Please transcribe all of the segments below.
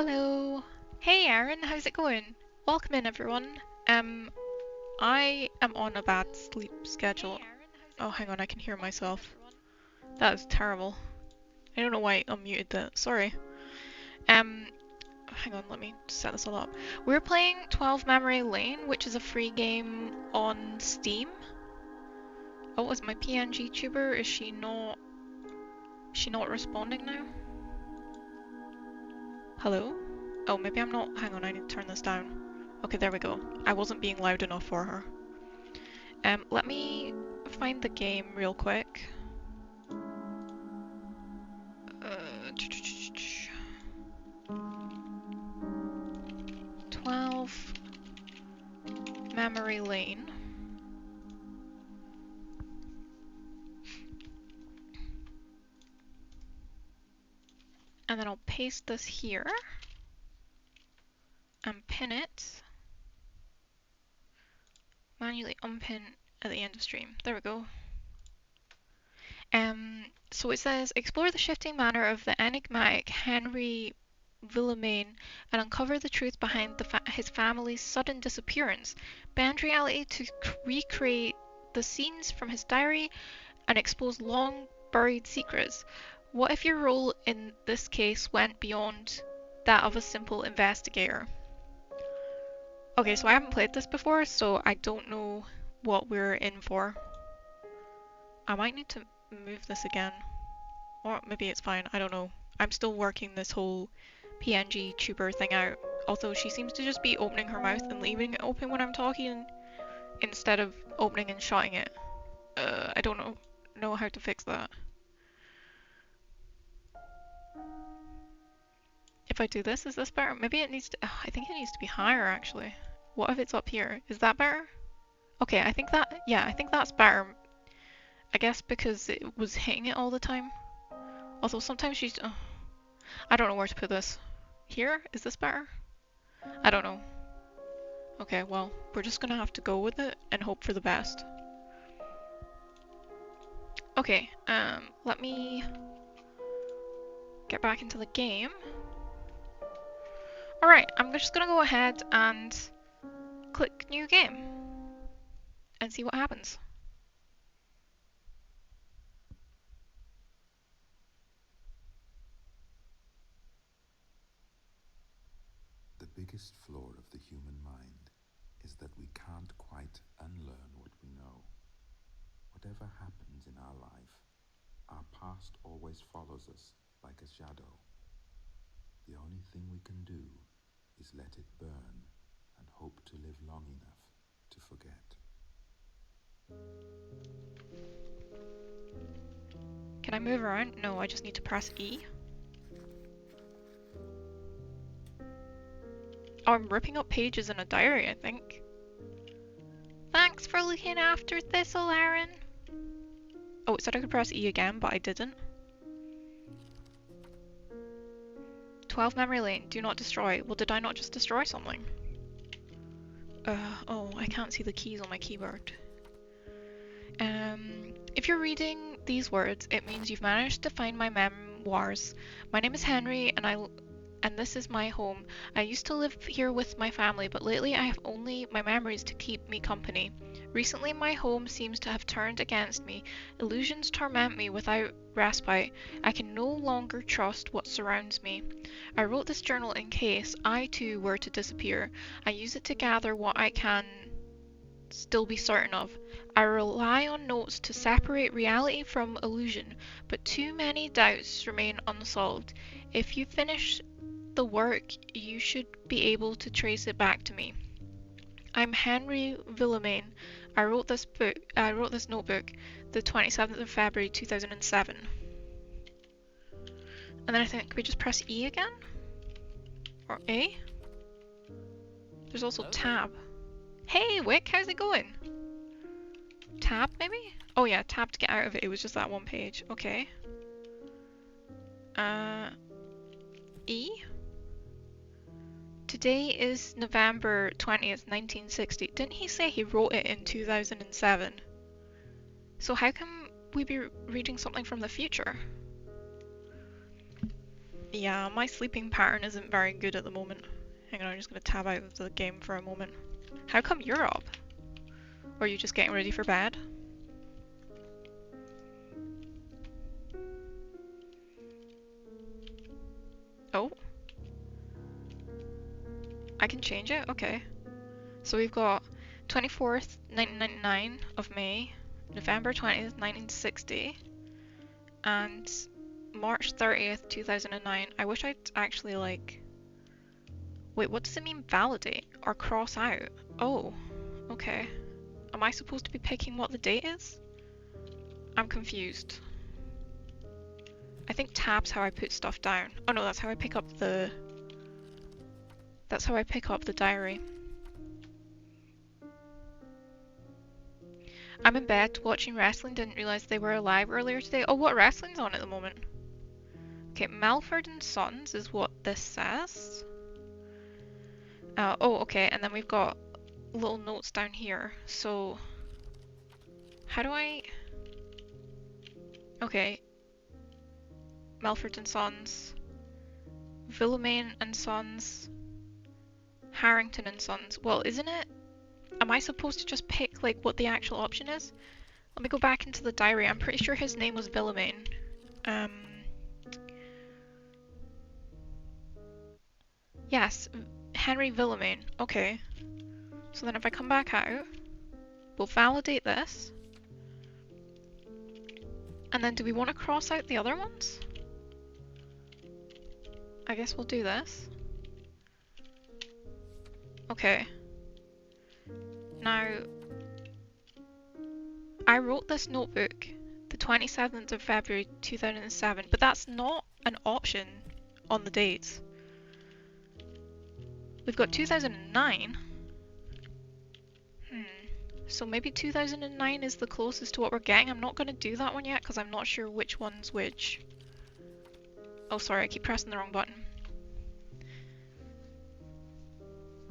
Hello. Hey Aaron, how's it going? Welcome in everyone. I am on a bad sleep schedule. Oh, hang on, I can hear myself. That is terrible. I don't know why I unmuted that. Sorry. Hang on, let me set this all up. We're playing 12 Memory Lane, which is a free game on Steam. Oh, is my PNG tuber? Is she not responding now? Hello? Oh, maybe I'm not. Hang on, I need to turn this down. Okay, there we go. I wasn't being loud enough for her. Let me find the game real quick. 12 Memory Lane. And then I'll paste this here and pin it. Manually unpin at the end of stream. There we go. So it says, explore the shifting manner of the enigmatic Henri Villemaine and uncover the truth behind his family's sudden disappearance. Bend reality to recreate the scenes from his diary and expose long-buried secrets. What if your role in this case went beyond that of a simple investigator? Okay, so I haven't played this before, so I don't know what we're in for. I might need to move this again. Or maybe it's fine, I don't know. I'm still working this whole PNG tuber thing out. Although she seems to just be opening her mouth and leaving it open when I'm talking instead of opening and shutting it. I don't know how to fix that. If I do this, is this better? Maybe it needs to... I think it needs to be higher actually. What if it's up here? Is that better? Okay, I think that... Yeah, I think that's better. I guess because it was hitting it all the time. Although sometimes she's... I don't know where to put this. Here? Is this better? I don't know. Okay, well, we're just gonna have to go with it and hope for the best. Okay, let me get back into the game. Alright, I'm just gonna go ahead and click new game and see what happens. The biggest flaw of the human mind is that we can't quite unlearn what we know. Whatever happens in our life, our past always follows us like a shadow. The only thing we can do is let it burn and hope to live long enough to forget. Can I move around? No, I just need to press E. Oh, I'm ripping up pages in a diary, I think. Thanks for looking after Thistle, Aaron. Oh, it said I could press E again, but I didn't. 12 Memory Lane, do not destroy. Well, did I not just destroy something? Oh, I can't see the keys on my keyboard. If you're reading these words, it means you've managed to find my memoirs. My name is Henry, and this is my home. I used to live here with my family, but lately I have only my memories to keep me company. Recently my home seems to have turned against me. Illusions torment me without respite. I can no longer trust what surrounds me. I wrote this journal in case I too were to disappear. I use it to gather what I can still be certain of. I rely on notes to separate reality from illusion, but too many doubts remain unsolved. If you finish the work, you should be able to trace it back to me. I'm Henri Villemaine. I wrote this notebook the 27th of February 2007. And then I think we just press E again? Or A? There's also tab. Hey Wick, how's it going? Tab maybe? Oh yeah, tab to get out of it. It was just that one page. Okay. E? Today is November 20th, 1960. Didn't he say he wrote it in 2007? So how can we be reading something from the future? Yeah, my sleeping pattern isn't very good at the moment. Hang on, I'm just gonna tab out of the game for a moment. How come you're up? Or are you just getting ready for bed? Oh, I can change it? Okay. So we've got 24th, 1999 of May, November 20th, 1960, and March 30th, 2009. I wish I'd actually like... Wait, what does it mean validate or cross out? Oh, okay. Am I supposed to be picking what the date is? I'm confused. I think tab's how I put stuff down. Oh no, that's how I pick up the... That's how I pick up the diary. I'm in bed watching wrestling, didn't realise they were alive earlier today. Oh, what wrestling's on at the moment? Okay, Melford and Sons is what this says. Oh, okay, and then we've got little notes down here. So, how do I... Okay. Melford and Sons. Villemaine and Sons. Harrington and Sons. Well, isn't it? Am I supposed to just pick, like, what the actual option is? Let me go back into the diary. I'm pretty sure his name was Villemaine. Yes, Henri Villemaine. Okay. So then if I come back out, we'll validate this. And then do we want to cross out the other ones? I guess we'll do this. Okay. Now, I wrote this notebook the 27th of February 2007, but that's not an option on the dates. We've got 2009. So maybe 2009 is the closest to what we're getting. I'm not going to do that one yet because I'm not sure which one's which. Oh, sorry, I keep pressing the wrong button.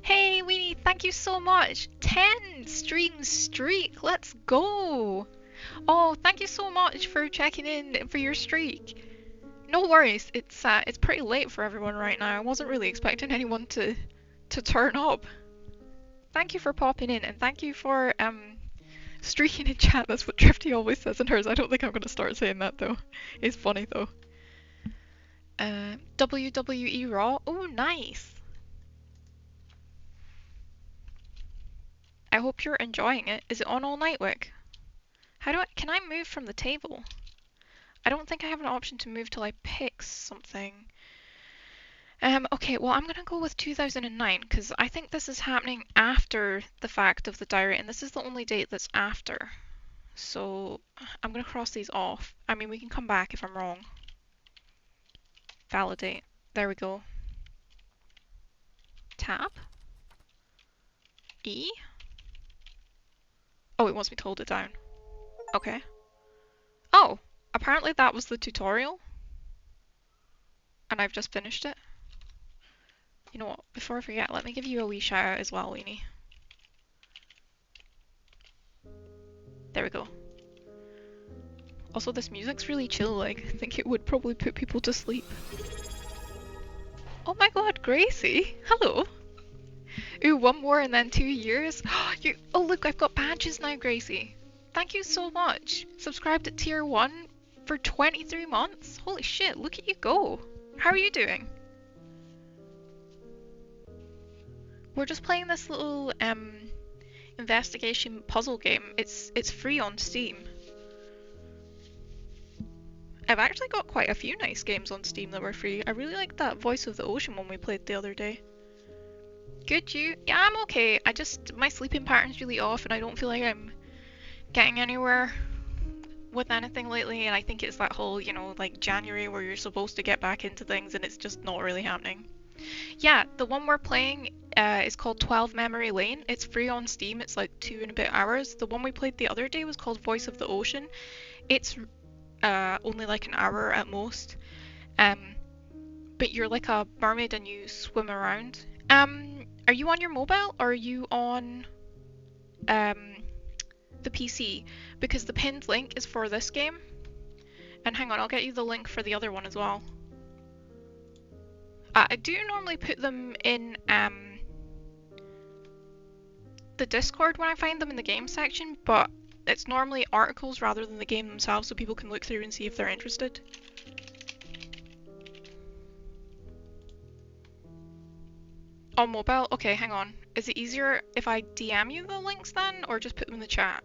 Hey, Weenie, thank you so much. 10 stream streak. Let's go. Oh, thank you so much for checking in for your streak. No worries. It's pretty late for everyone right now. I wasn't really expecting anyone to turn up. Thank you for popping in, and thank you for streaking in chat. That's what Drifty always says in hers. I don't think I'm gonna start saying that though. It's funny though. WWE Raw. Oh, nice. I hope you're enjoying it. Is it on all night, Wick? Can I move from the table? I don't think I have an option to move till I pick something. Okay, well I'm gonna go with 2009 because I think this is happening after the fact of the diary, and this is the only date that's after. So I'm gonna cross these off. I mean, we can come back if I'm wrong. Validate. There we go. Tab. E. Oh, it wants me to hold it down. Okay. Oh, apparently that was the tutorial. And I've just finished it. You know what, before I forget, let me give you a wee shout out as well, Weenie. There we go. Also, this music's really chill, like, I think it would probably put people to sleep. Oh my god, Gracie! Hello! Ooh, one more and then 2 years? Oh look, I've got badges now, Gracie! Thank you so much! Subscribed at tier 1 for 23 months? Holy shit, look at you go! How are you doing? We're just playing this little investigation puzzle game. It's free on Steam. I've actually got quite a few nice games on Steam that were free. I really liked that Voice of the Ocean one we played the other day. Good, you? Yeah, I'm okay. My sleeping pattern's really off and I don't feel like I'm getting anywhere with anything lately, and I think it's that whole, you know, like January where you're supposed to get back into things and it's just not really happening. Yeah, the one we're playing is called 12 Memory Lane. It's free on Steam. It's like 2 and a bit hours. The one we played the other day was called Voice of the Ocean. It's only like an hour at most. But you're like a mermaid and you swim around. Are you on your mobile or are you on the PC? Because the pinned link is for this game. And hang on, I'll get you the link for the other one as well. I do normally put them in the Discord when I find them in the game section, but it's normally articles rather than the game themselves, so people can look through and see if they're interested. On mobile? Okay, hang on. Is it easier if I DM you the links then, or just put them in the chat?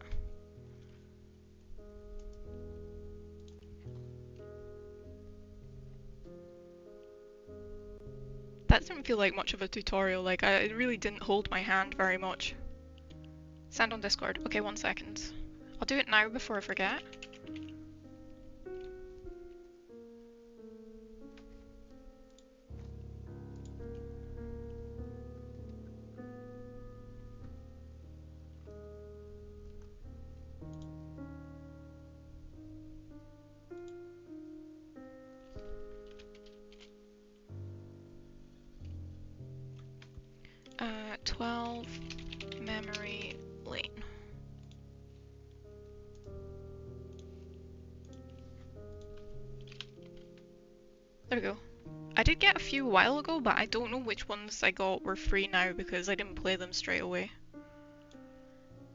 That didn't feel like much of a tutorial, like it really didn't hold my hand very much. Send on Discord. Okay, 1 second. I'll do it now before I forget. Uh, 12 Memory Lane. There we go. I did get a few a while ago, but I don't know which ones I got were free now because I didn't play them straight away.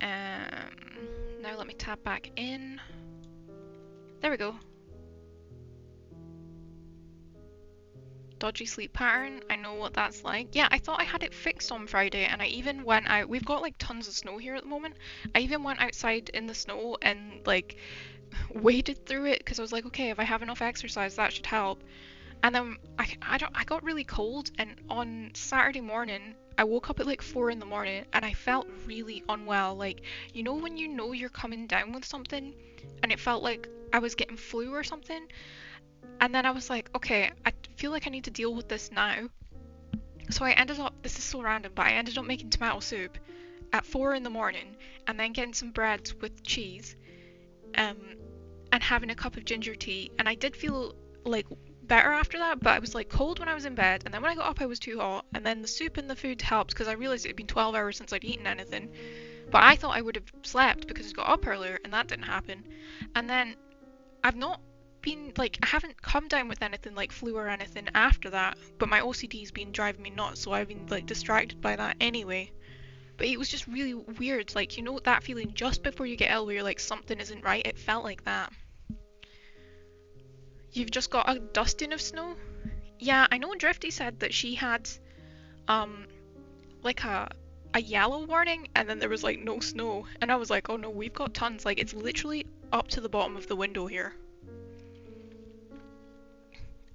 Now let me tap back in. There we go. Dodgy sleep pattern, I know what that's like. Yeah, I thought I had it fixed on Friday, and I even went out. We've got like tons of snow here at the moment. I even went outside in the snow and like waded through it because I was like, okay, if I have enough exercise, that should help. And then I got really cold, and on Saturday morning, I woke up at like 4 in the morning and I felt really unwell. Like, you know, when you know you're coming down with something, and it felt like I was getting flu or something. And then I was like, okay, I feel like I need to deal with this now. So I ended up, this is so random, but I ended up making tomato soup at 4 in the morning and then getting some bread with cheese um, and having a cup of ginger tea. And I did feel like better after that, but I was like cold when I was in bed. And then when I got up, I was too hot. And then the soup and the food helped because I realized it had been 12 hours since I'd eaten anything. But I thought I would have slept because I got up earlier, and that didn't happen. And then I've not been like I haven't come down with anything like flu or anything after that, but my OCD's been driving me nuts, so I've been like distracted by that anyway. But it was just really weird, like you know that feeling just before you get ill where you're like something isn't right. It felt like that. You've just got a dusting of snow. Yeah, I know Drifty said that she had um like a yellow warning and then there was like no snow, and I was like, oh no, we've got tons. Like it's literally up to the bottom of the window here.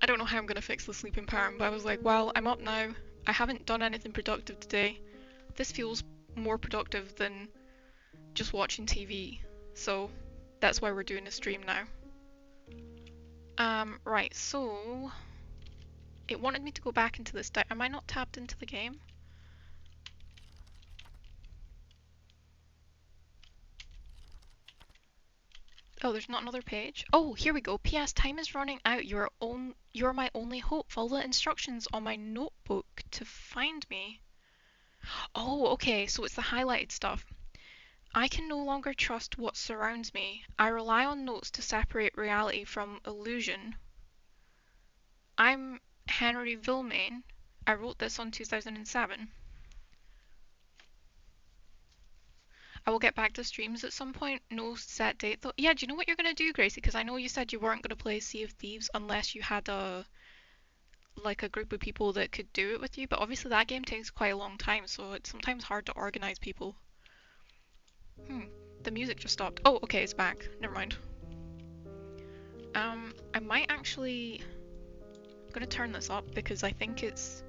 I don't know how I'm going to fix the sleeping pattern, but I was like, well, I'm up now. I haven't done anything productive today. This feels more productive than just watching TV. So that's why we're doing a stream now. Right, so it wanted me to go back into this. Am I not tapped into the game? Oh, there's not another page. Oh, here we go. P.S. Time is running out. You're my only hope. Follow the instructions on my notebook to find me. Oh, okay. So it's the highlighted stuff. I can no longer trust what surrounds me. I rely on notes to separate reality from illusion. I'm Henri Villemaine. I wrote this on 2007. I will get back to streams at some point. No set date though. Yeah, do you know what you're gonna do, Gracie? Because I know you said you weren't gonna play Sea of Thieves unless you had a group of people that could do it with you. But obviously that game takes quite a long time, so it's sometimes hard to organize people. The music just stopped. Oh, okay, it's back. Never mind. I might actually. I'm gonna turn this up because I think it's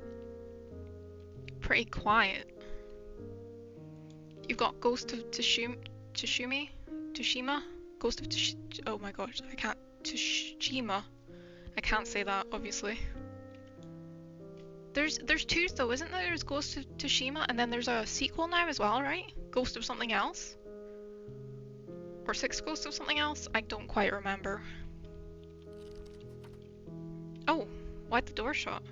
pretty quiet. You've got Ghost of Tsushima? Ghost of Tsushima? Oh my gosh, I can't. Tsushima. I can't say that, obviously. There's two though, isn't there? There's Ghost of Tsushima, and then there's a sequel now as well, right? Ghost of something else? Or Six Ghosts of something else? I don't quite remember. Oh, why'd the door shut?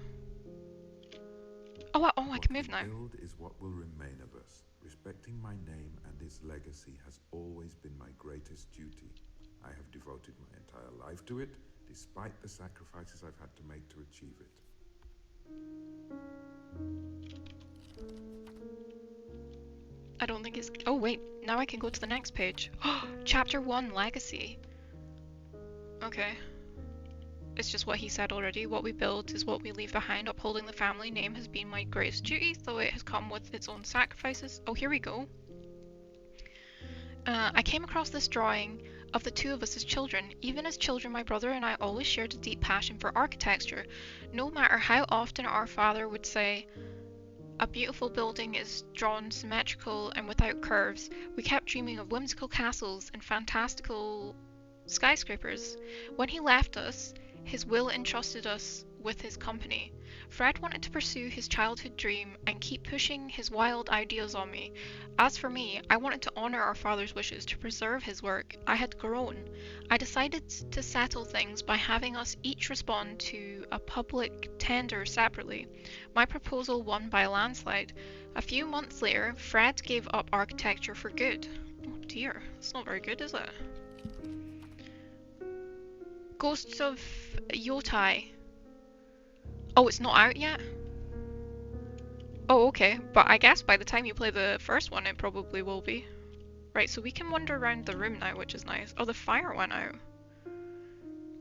Oh, I can move now. What we build is what will remain of us. Respecting my name and its legacy has always been my greatest duty. I have devoted my entire life to it, despite the sacrifices I've had to make to achieve it. I don't think it's... Oh wait, now I can go to the next page. Chapter 1, Legacy. Okay. It's just what he said already. What we build is what we leave behind. Upholding the family name has been my greatest duty, though it has come with its own sacrifices. Oh, here we go. I came across this drawing of the two of us as children. Even as children, my brother and I always shared a deep passion for architecture. No matter how often our father would say, "A beautiful building is drawn symmetrical and without curves," we kept dreaming of whimsical castles and fantastical skyscrapers. When he left us, his will entrusted us with his company. Fred wanted to pursue his childhood dream and keep pushing his wild ideas on me. As for me, I wanted to honor our father's wishes to preserve his work. I had grown. I decided to settle things by having us each respond to a public tender separately. My proposal won by a landslide. A few months later, Fred gave up architecture for good. Oh dear, that's not very good, is it? Ghosts of Yotai. Oh, it's not out yet? Oh, okay. But I guess by the time you play the first one, it probably will be. Right, so we can wander around the room now, which is nice. Oh, the fire went out.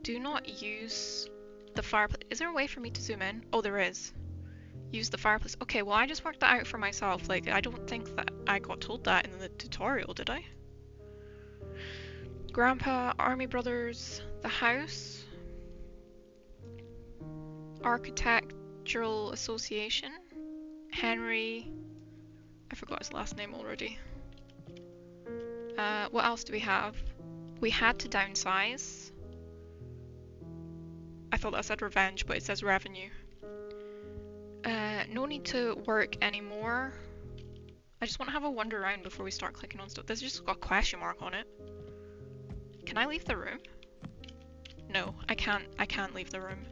Do not use the fireplace. Is there a way for me to zoom in? Oh, there is. Use the fireplace. Okay, well, I just worked that out for myself. Like, I don't think that I got told that in the tutorial, did I? Grandpa, Army Brothers, the house. Architectural Association. Henri... I forgot his last name already. What else do we have? We had to downsize. I thought that said revenge, but it says revenue. No need to work anymore. I just want to have a wander around before we start clicking on stuff. There's just got a question mark on it. Can I leave the room? No, I can't leave the room.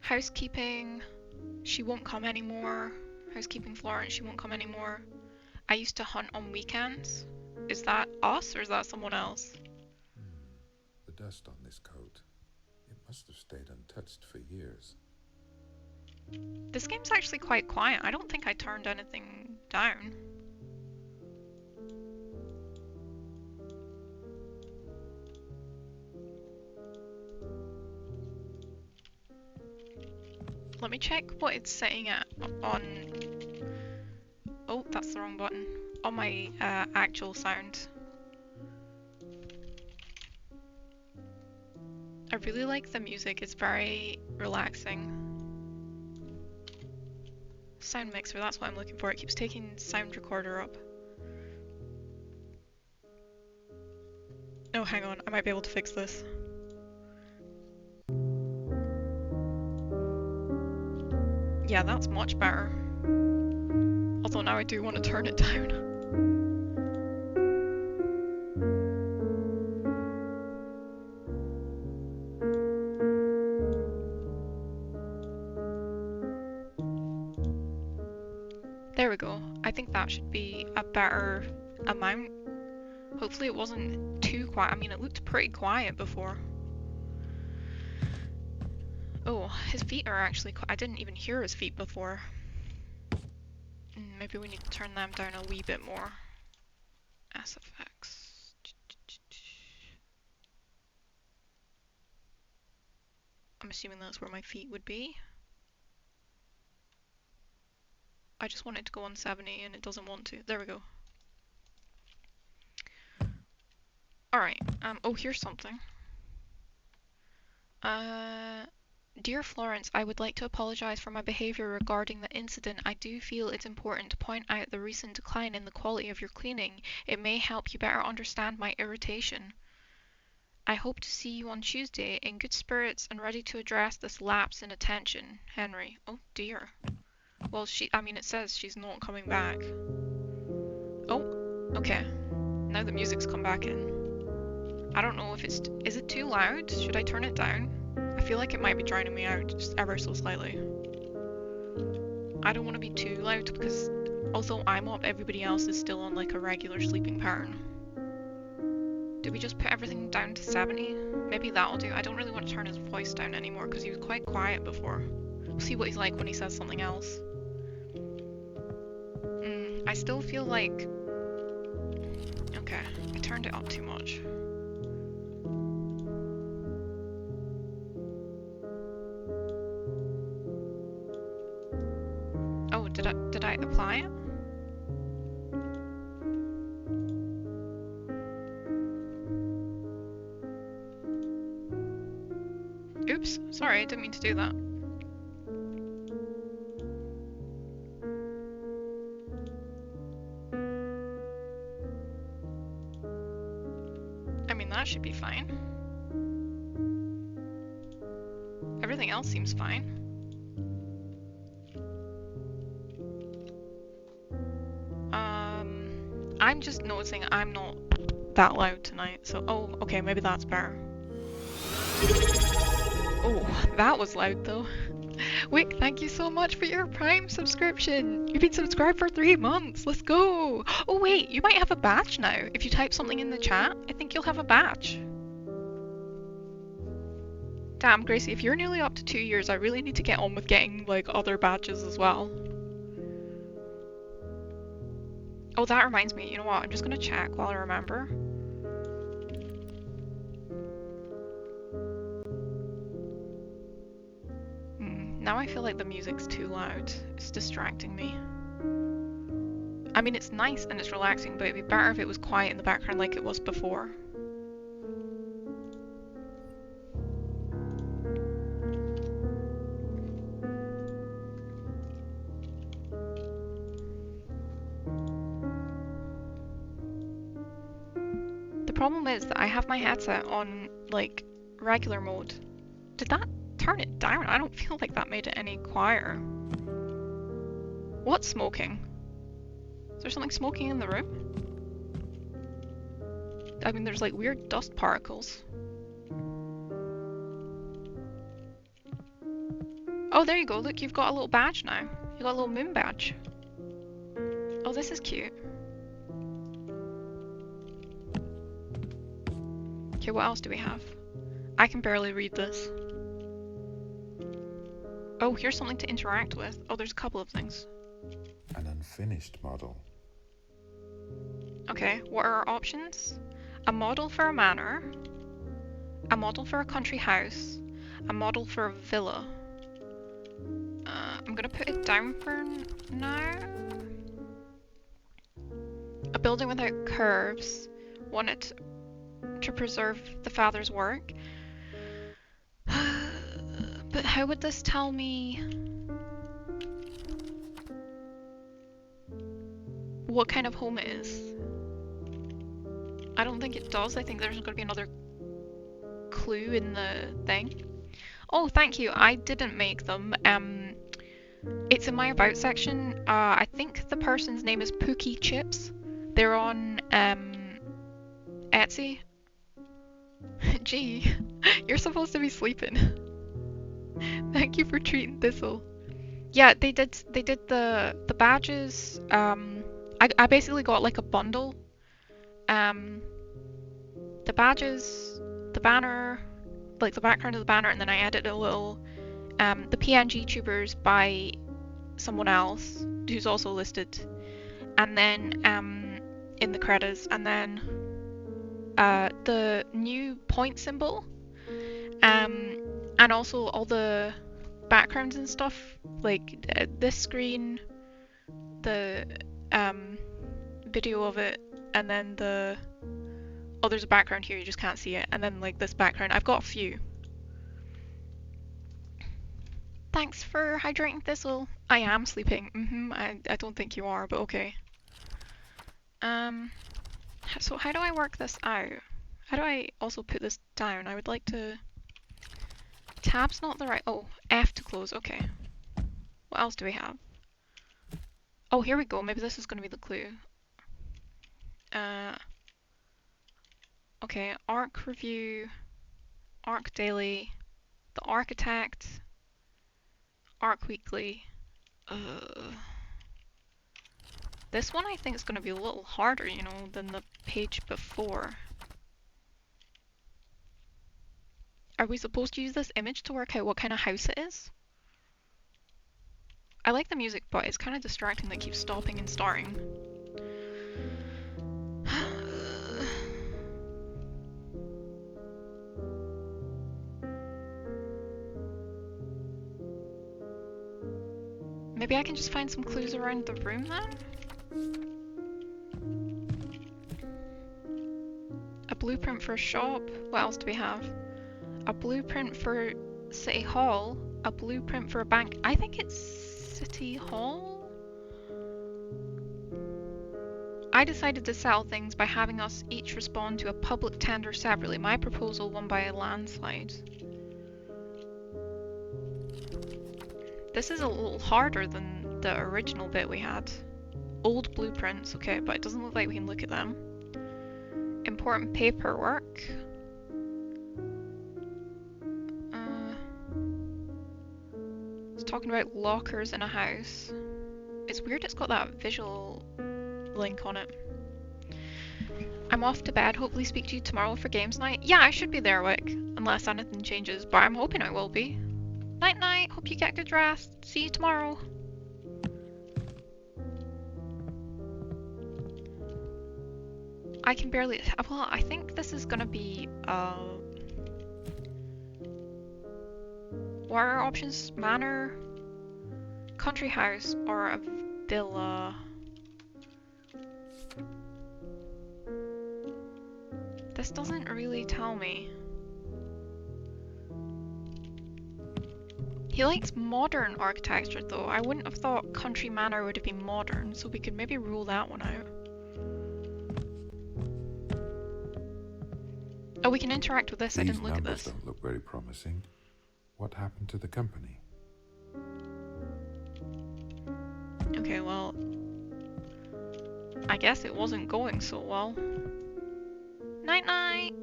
Housekeeping, she won't come anymore. Housekeeping Florence, she won't come anymore. I used to hunt on weekends. Is that us or is that someone else? The dust on this coat. It must have stayed untouched for years. This game's actually quite quiet. I don't think I turned anything down. Let me check what it's setting at on... Oh, that's the wrong button. On my actual sound. I really like the music, it's very relaxing. Sound mixer, that's what I'm looking for. It keeps taking sound recorder up. Oh, hang on, I might be able to fix this. Yeah, that's much better. Although now I do want to turn it down. There we go. I think that should be a better amount. Hopefully it wasn't too quiet. I mean, it looked pretty quiet before. Oh, his feet are actually quite... I didn't even hear his feet before. Maybe we need to turn them down a wee bit more. SFX. I'm assuming that's where my feet would be. I just want it to go on 70 and it doesn't want to. There we go. Alright, oh, here's something. Dear Florence, I would like to apologize for my behavior regarding the incident. I do feel it's important to point out the recent decline in the quality of your cleaning. It may help you better understand my irritation. I hope to see you on Tuesday in good spirits and ready to address this lapse in attention. Henry. Oh dear. Well, I mean, it says she's not coming back. Oh, okay. Now the music's come back in. I don't know if is it too loud? Should I turn it down? I feel like it might be drowning me out just ever so slightly. I don't want to be too loud because although I'm up, everybody else is still on like a regular sleeping pattern. Did we just put everything down to 70? Maybe that'll do. I don't really want to turn his voice down anymore because he was quite quiet before. We'll see what he's like when he says something else. I still feel like... Okay, I turned it up too much. Oh, did I apply it? Oops, sorry, I didn't mean to do that. I mean, that should be fine. Everything else seems fine. I'm just noticing I'm not that loud tonight, so... Oh, okay, maybe that's better. Oh, that was loud though. Wick, thank you so much for your Prime subscription. You've been subscribed for 3 months. Let's go. Oh wait, you might have a badge now. If you type something in the chat, I think you'll have a badge. Damn, Gracie, if you're nearly up to 2 years, I really need to get on with getting like other badges as well. Oh, that reminds me. You know what? I'm just gonna check while I remember. Now I feel like the music's too loud. It's distracting me. I mean, it's nice and it's relaxing, but it'd be better if it was quiet in the background like it was before. The problem is that I have my headset on, like, regular mode. Did that turn it down? I don't feel like that made it any quieter. What's smoking? Is there something smoking in the room? I mean, there's like weird dust particles. Oh, there you go. Look, you've got a little badge now. You got a little moon badge. Oh, this is cute. Okay, what else do we have? I can barely read this. Oh, here's something to interact with. Oh, there's a couple of things. An unfinished model. Okay, what are our options? A model for a manor, a model for a country house, a model for a villa. I'm gonna put it down for now. A building without curves. Wanted to preserve the father's work. But how would this tell me what kind of home it is? I don't think it does. I think there's going to be another clue in the thing. Oh, thank you. I didn't make them. It's in my about section. I think the person's name is Pookie Chips. They're on Etsy. Gee, you're supposed to be sleeping. Thank you for treating Thistle. Yeah, they did the badges. I basically got like a bundle. The badges, the banner, like the background of the banner, and then I added a little the PNG tubers by someone else who's also listed, and then in the credits, and then the new point symbol, and also all the backgrounds and stuff, like this screen, the video of it, and then the there's a background here, you just can't see it, and then like this background. I've got a few. Thanks for hydrating Thistle. I am sleeping. I don't think you are, but okay. So how do I work this out? How do I also put this down? I would like to... Tab's not the right... Oh, F to close, okay. What else do we have? Oh, here we go. Maybe this is going to be the clue. Okay, Arc Review, Arc Daily, The Architect, Arc Weekly. This one I think is going to be a little harder, you know, than the page before. Are we supposed to use this image to work out what kind of house it is? I like the music, but it's kind of distracting that it keeps stopping and starting. Maybe I can just find some clues around the room then? A blueprint for a shop. What else do we have? A blueprint for City Hall. A blueprint for a bank. I think it's City Hall? I decided to settle things by having us each respond to a public tender separately. My proposal won by a landslide. This is a little harder than the original bit we had. Old blueprints, okay, but it doesn't look like we can look at them. Important paperwork. It's talking about lockers in a house. It's weird it's got that visual link on it. I'm off to bed, hopefully speak to you tomorrow for games night. Yeah, I should be there, Wick, unless anything changes, but I'm hoping I will be. Night night, hope you get good rest. See you tomorrow. I can barely, well, I think this is gonna be, what are our options? Manor, country house, or a villa? This doesn't really tell me. He likes modern architecture though. I wouldn't have thought country manor would have been modern, so we could maybe rule that one out. Oh, we can interact with this. I didn't look at this. These numbers don't look very promising. What happened to the company? Okay, well, I guess it wasn't going so well. Night night!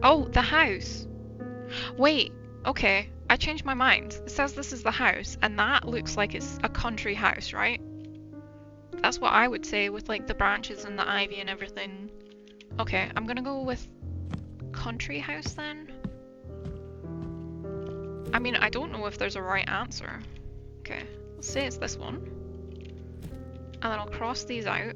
Oh, the house! Wait, okay, I changed my mind. It says this is the house, and that looks like it's a country house, right? That's what I would say with like the branches and the ivy and everything. Okay, I'm gonna go with country house then. I mean, I don't know if there's a right answer. Okay, let's say it's this one. And then I'll cross these out.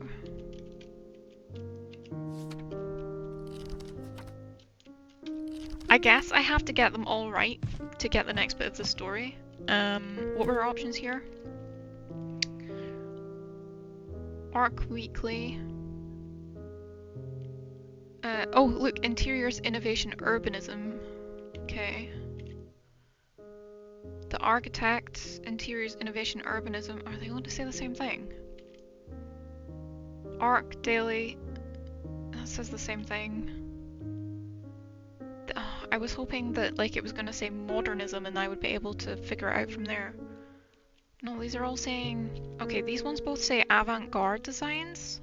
I guess I have to get them all right to get the next bit of the story. What were our options here? Arc Weekly. Oh, look, Interiors, Innovation, Urbanism. Okay. The Architect, Interiors, Innovation, Urbanism. Are they going to say the same thing? Arc Daily. That says the same thing. I was hoping that like it was going to say modernism and I would be able to figure it out from there. No, these are all saying... Okay, these ones both say avant-garde designs.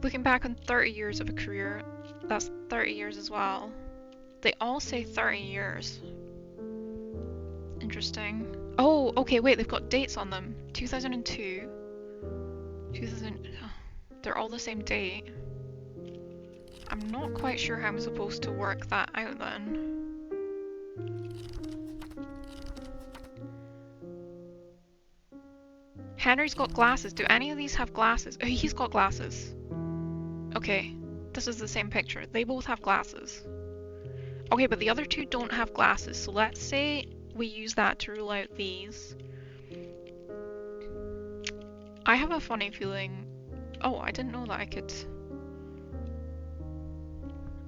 Looking back on 30 years of a career, that's 30 years as well. They all say 30 years. Interesting. Oh, okay, wait, they've got dates on them. 2002. 2000... They're all the same date. I'm not quite sure how I'm supposed to work that out then. Henry's got glasses. Do any of these have glasses? Oh, he's got glasses. Okay, this is the same picture. They both have glasses. Okay, but the other two don't have glasses, so let's say we use that to rule out these. I have a funny feeling... Oh, I didn't know that I could...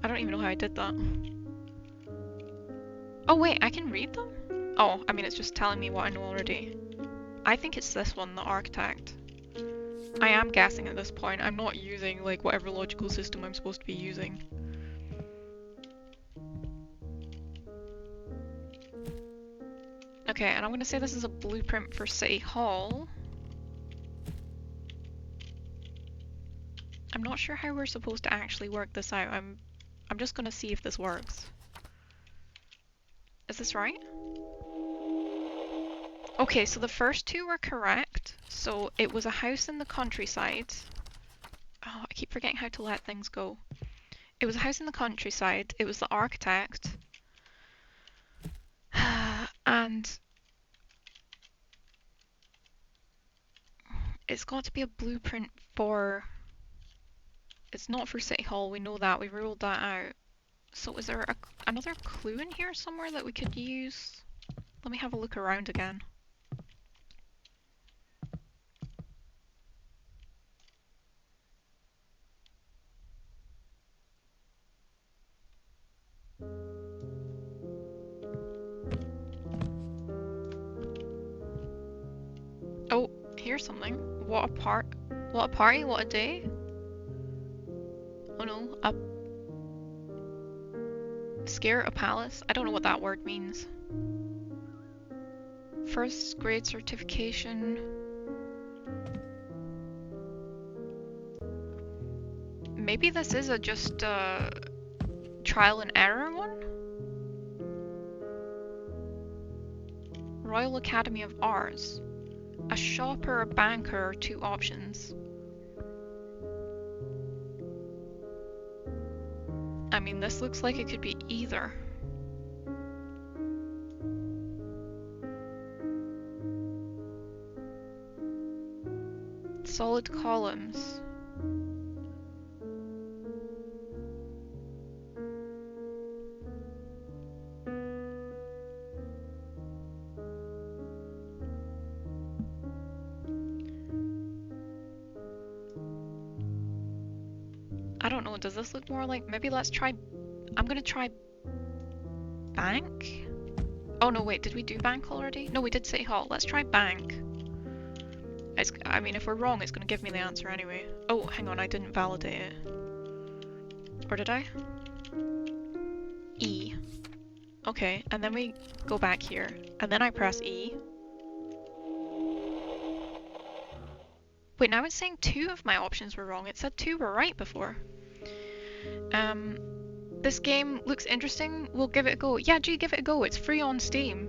I don't even know how I did that. Oh wait, I can read them? Oh, I mean it's just telling me what I know already. I think it's this one, the Architect. I am guessing at this point. I'm not using like whatever logical system I'm supposed to be using. Okay, and I'm gonna say this is a blueprint for City Hall. I'm not sure how we're supposed to actually work this out. I'm just gonna see if this works. Is this right? Okay, so the first two were correct. So it was a house in the countryside. Oh, I keep forgetting how to let things go. It was a house in the countryside. It was the architect. And it's got to be a blueprint for... It's not for City Hall, we know that. We ruled that out. So is there another clue in here somewhere that we could use? Let me have a look around again. Oh, here's something. What a party, what a day. Oh no, a scare a palace. I don't know what that word means. First grade certification. Maybe this is just a trial and error one? Royal Academy of Arts. A shop or a banker are two options. I mean, this looks like it could be either. Solid columns. I don't know, does this look more like... Maybe let's try... I'm gonna try bank? Oh no, wait, did we do bank already? No, we did City Hall. Let's try bank. I mean, if we're wrong, it's gonna give me the answer anyway. Oh, hang on, I didn't validate it. Or did I? E. Okay, and then we go back here. And then I press E. Wait, now it's saying two of my options were wrong. It said two were right before. This game looks interesting. We'll give it a go. Yeah, gee, give it a go. It's free on Steam.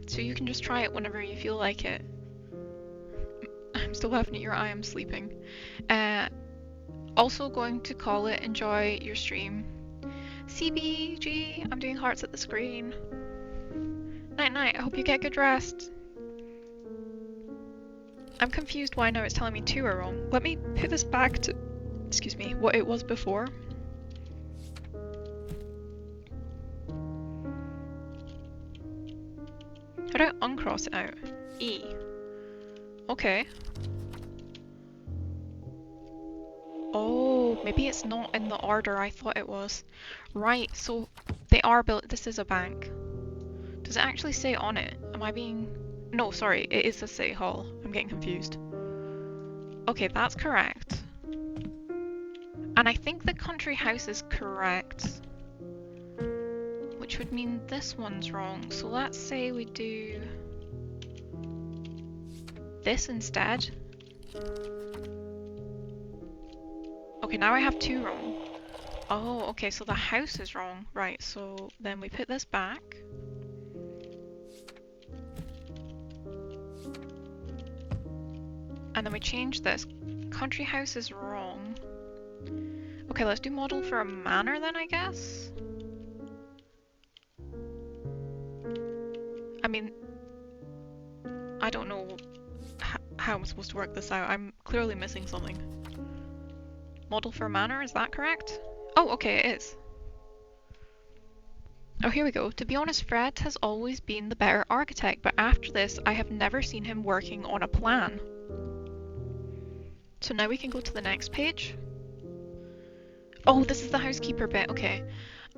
So you can just try it whenever you feel like it. I'm still laughing at your eye, I'm sleeping. Also going to call it enjoy your stream. CBG, I'm doing hearts at the screen. Night night, I hope you get good rest. I'm confused why now it's telling me two are wrong. Let me put this back to, excuse me, what it was before. How do I uncross it out? E. Okay. Oh, maybe it's not in the order I thought it was. Right, so they are built. This is a bank. Does it actually say on it? Am I being... No, sorry, it is the City Hall. I'm getting confused. Okay, that's correct. And I think the country house is correct. Which would mean this one's wrong. So let's say we do this instead. Okay, now I have two wrong. Oh, okay, so the house is wrong. Right, so then we put this back. And then we change this. Country house is wrong. Okay, let's do model for a manor then, I guess. I mean, I don't know how I'm supposed to work this out. I'm clearly missing something. Model for a manor, is that correct? Oh, okay, it is. Oh, here we go. To be honest, Fred has always been the better architect, but after this, I have never seen him working on a plan. So now we can go to the next page. Oh, this is the housekeeper bit, okay.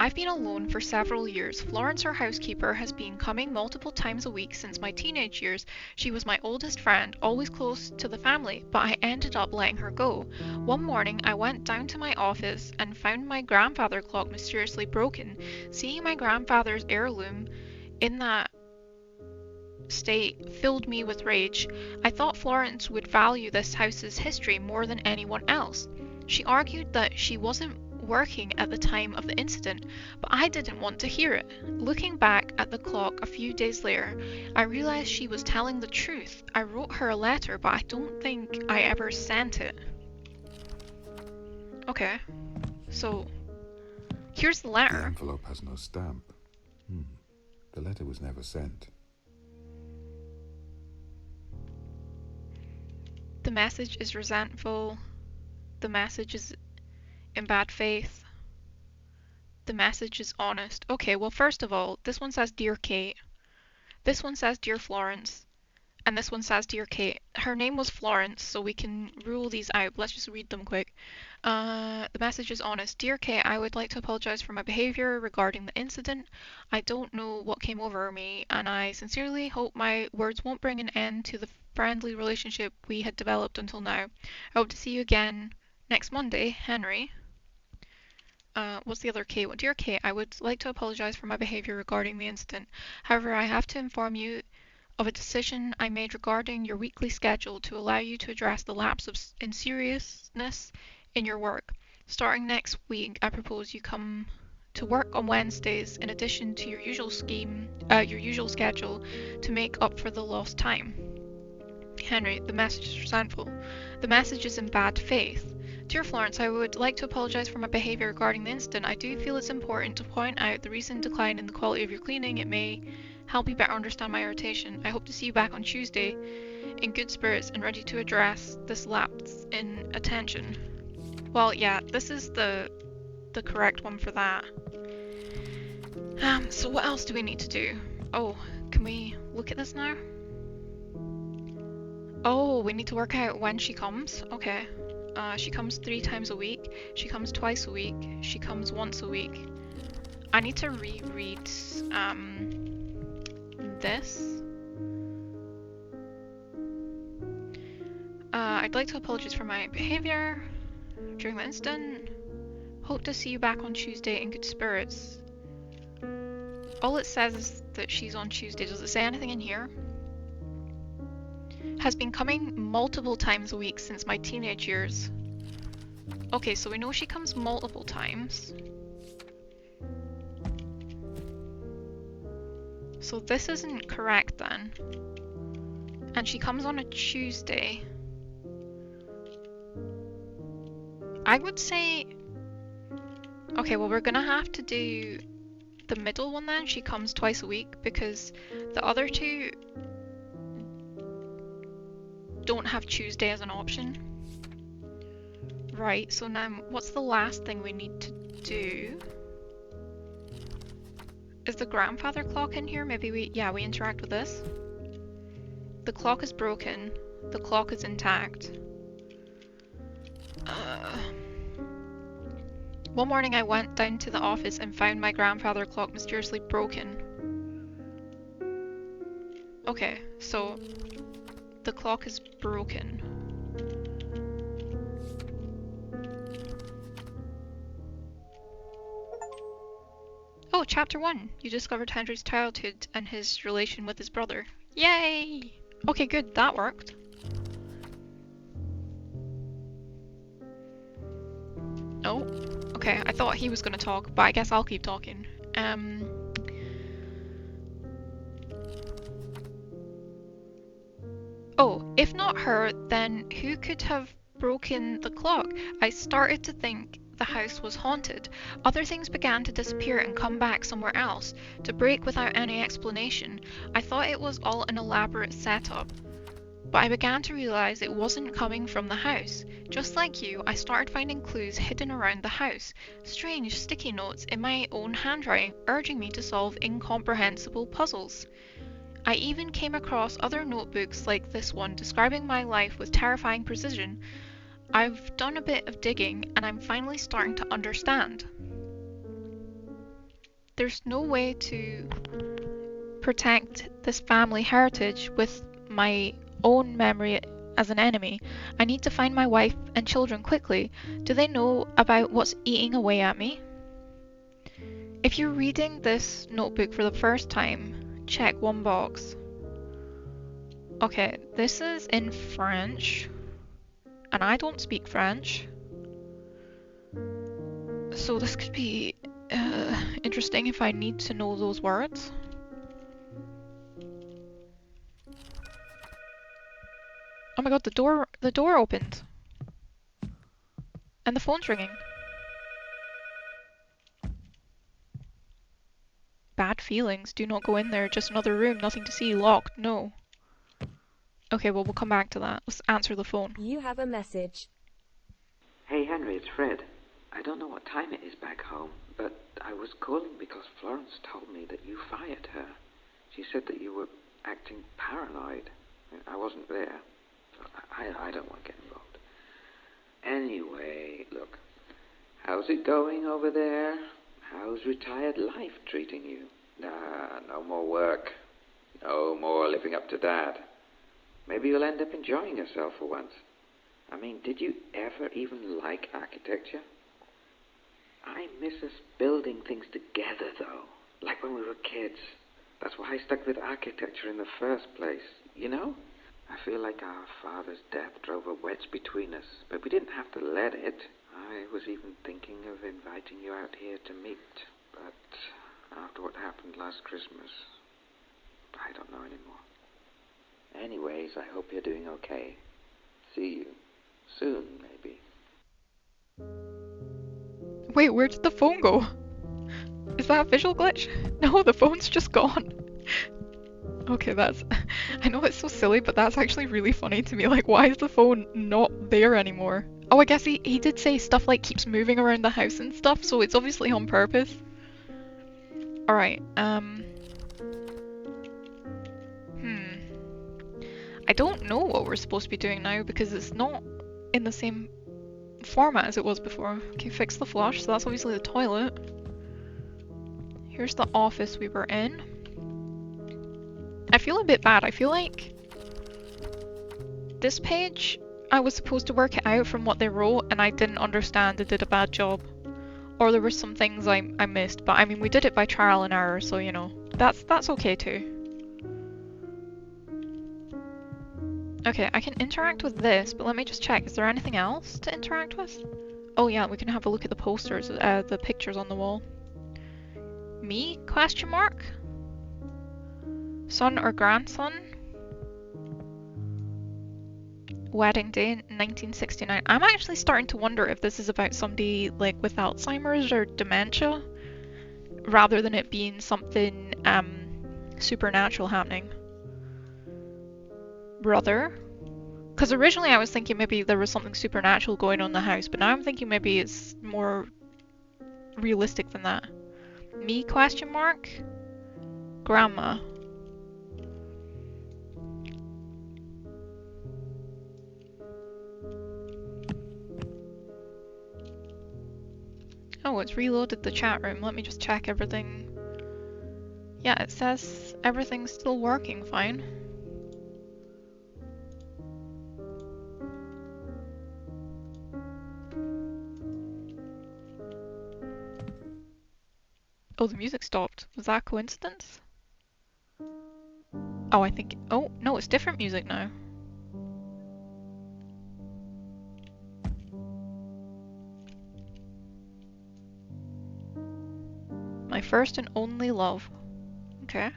I've been alone for several years. Florence, our housekeeper, has been coming multiple times a week since my teenage years. She was my oldest friend, always close to the family, but I ended up letting her go. One morning, I went down to my office and found my grandfather clock mysteriously broken. Seeing my grandfather's heirloom in that state filled me with rage. I thought Florence would value this house's history more than anyone else. She argued that she wasn't working at the time of the incident, but I didn't want to hear it. Looking back at the clock a few days later, I realized she was telling the truth. I wrote her a letter, but I don't think I ever sent it. Okay, so here's the The letter. envelope has no stamp. The letter was never sent. The message is resentful. The message is in bad faith. The message is honest. Okay, well, first of all, this one says Dear Kate. This one says Dear Florence. And this one says Dear Kate. Her name was Florence, so we can rule these out. Let's just read them quick. The message is honest. Dear Kate, I would like to apologize for my behavior regarding the incident. I don't know what came over me, and I sincerely hope my words won't bring an end to the friendly relationship we had developed until now. I hope to see you again next Monday, Henry. What's the other Kate? Well, Dear Kate, I would like to apologize for my behavior regarding the incident. However, I have to inform you of a decision I made regarding your weekly schedule to allow you to address the lapse in seriousness in your work. Starting next week, I propose you come to work on Wednesdays in addition to your usual schedule to make up for the lost time. Henry, the message is resentful. The message is in bad faith. Dear Florence, I would like to apologize for my behavior regarding the incident. I do feel it's important to point out the recent decline in the quality of your cleaning. It may help you better understand my irritation. I hope to see you back on Tuesday in good spirits and ready to address this lapse in attention. Well, yeah, this is the correct one for that. So what else do we need to do? Oh, can we look at this now? Oh, we need to work out when she comes. Okay. She comes 3 times a week. She comes twice a week. She comes once a week. I need to reread this. I'd like to apologize for my behavior during the incident. Hope to see you back on Tuesday in good spirits. All it says is that she's on Tuesday. Does it say anything in here? Has been coming multiple times a week since my teenage years. Okay, so we know she comes multiple times. So this isn't correct then. And she comes on a Tuesday. I would say... Okay, well, we're gonna have to do the middle one then. She comes twice a week because the other two don't have Tuesday as an option. Right, so now what's the last thing we need to do? Is the grandfather clock in here? Maybe we interact with this. The clock is broken. The clock is intact. One morning I went down to the office and found my grandfather clock mysteriously broken. Okay, so the clock is broken. Oh, chapter 1. You discovered Henry's childhood and his relation with his brother. Yay! Okay, good, that worked. Oh, okay, I thought he was gonna talk, but I guess I'll keep talking. Oh, if not her, then who could have broken the clock? I started to think the house was haunted. Other things began to disappear and come back somewhere else, to break without any explanation. I thought it was all an elaborate setup. But I began to realize it wasn't coming from the house. Just like you, I started finding clues hidden around the house. Strange sticky notes in my own handwriting, urging me to solve incomprehensible puzzles. I even came across other notebooks like this one, describing my life with terrifying precision. I've done a bit of digging, and I'm finally starting to understand. There's no way to protect this family heritage with my own memory as an enemy. I need to find my wife and children quickly. Do they know about what's eating away at me? If you're reading this notebook for the first time, check one box. Okay, this is in French, and I don't speak French. So this could be interesting if I need to know those words. Oh my god, the door opened. And the phone's ringing. Bad feelings. Do not go in there. Just another room. Nothing to see. Locked. No. Okay, well, we'll come back to that. Let's answer the phone. You have a message. Hey Henry, it's Fred. I don't know what time it is back home, but I was calling because Florence told me that you fired her. She said that you were acting paranoid. I wasn't there. So I don't want to get involved. Anyway, look. How's it going over there? How's retired life treating you? Nah, no more work. No more living up to Dad. Maybe you'll end up enjoying yourself for once. I mean, did you ever even like architecture? I miss us building things together, though. Like when we were kids. That's why I stuck with architecture in the first place, you know? I feel like our father's death drove a wedge between us, but we didn't have to let it. I was even thinking of inviting you out here to meet, but after what happened last Christmas, I don't know anymore. Anyways, I hope you're doing okay. See you soon, maybe. Wait, where did the phone go? Is that a visual glitch? No, the phone's just gone. Okay, that's... I know it's so silly, but that's actually really funny to me. Like, why is the phone not there anymore? Oh, I guess he did say stuff like keeps moving around the house and stuff, so it's obviously on purpose. Alright, I don't know what we're supposed to be doing now because it's not in the same format as it was before. Okay, fix the flush, so that's obviously the toilet. Here's the office we were in. I feel a bit bad. I feel like this page, I was supposed to work it out from what they wrote and I didn't understand. They did a bad job. Or there were some things I missed. But I mean, we did it by trial and error, so you know, that's okay too. Okay, I can interact with this, but let me just check. Is there anything else to interact with? Oh yeah, we can have a look at the posters, the pictures on the wall. Me? Question mark? Son or grandson? Wedding day in 1969. I'm actually starting to wonder if this is about somebody like with Alzheimer's or dementia, rather than it being something supernatural happening. Brother? Because originally I was thinking maybe there was something supernatural going on in the house, but now I'm thinking maybe it's more realistic than that. Me? Question mark? Grandma. Oh, it's reloaded the chat room. Let me just check everything. Yeah, it says everything's still working fine. Oh, the music stopped. Was that a coincidence? Oh, I think... Oh, no, it's different music now. My first and only love. Okay.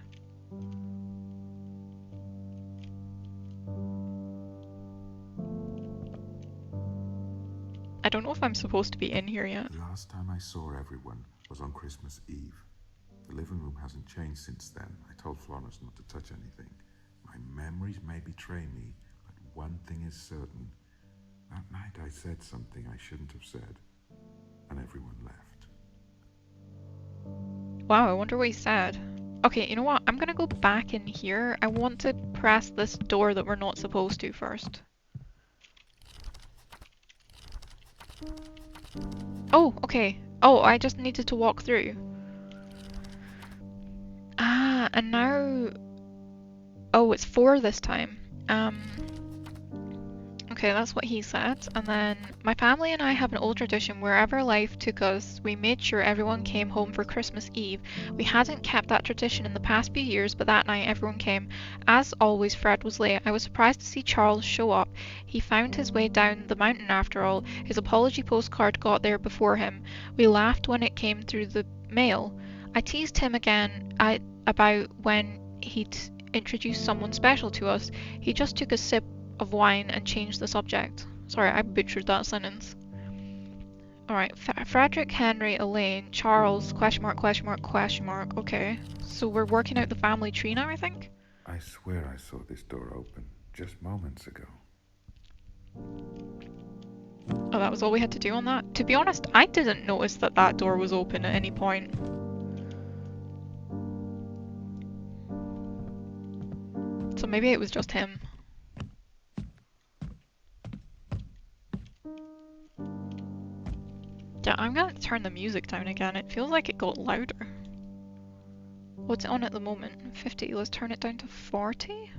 I don't know if I'm supposed to be in here yet. The last time I saw everyone was on Christmas Eve. The living room hasn't changed since then. I told Florence not to touch anything. My memories may betray me, but one thing is certain. That night I said something I shouldn't have said, and everyone left. Wow, I wonder what he said. Okay, you know what? I'm gonna go back in here. I want to press this door that we're not supposed to first. Oh, okay. Oh, I just needed to walk through. Ah, and now... Oh, it's 4 this time. Okay, Okay, that's what he said. And then, my family and I have an old tradition. Wherever life took us, we made sure everyone came home for Christmas Eve. We hadn't kept that tradition in the past few years, but that night everyone came. As always, Fred was late. I was surprised to see Charles show up. He found his way down the mountain after all. His apology postcard got there before him. We laughed when it came through the mail. I teased him again about when he'd introduced someone special to us. He just took a sip of wine and changed the subject. Sorry, I butchered that sentence. Alright, Frederick, Henry, Elaine, Charles, question mark, question mark, question mark. Okay, so we're working out the family tree now, I think? I swear I saw this door open just moments ago. Oh, that was all we had to do on that? To be honest, I didn't notice that that door was open at any point. So maybe it was just him. Yeah, I'm gonna turn the music down again. It feels like it got louder. What's it on at the moment? 50. Let's turn it down to 40.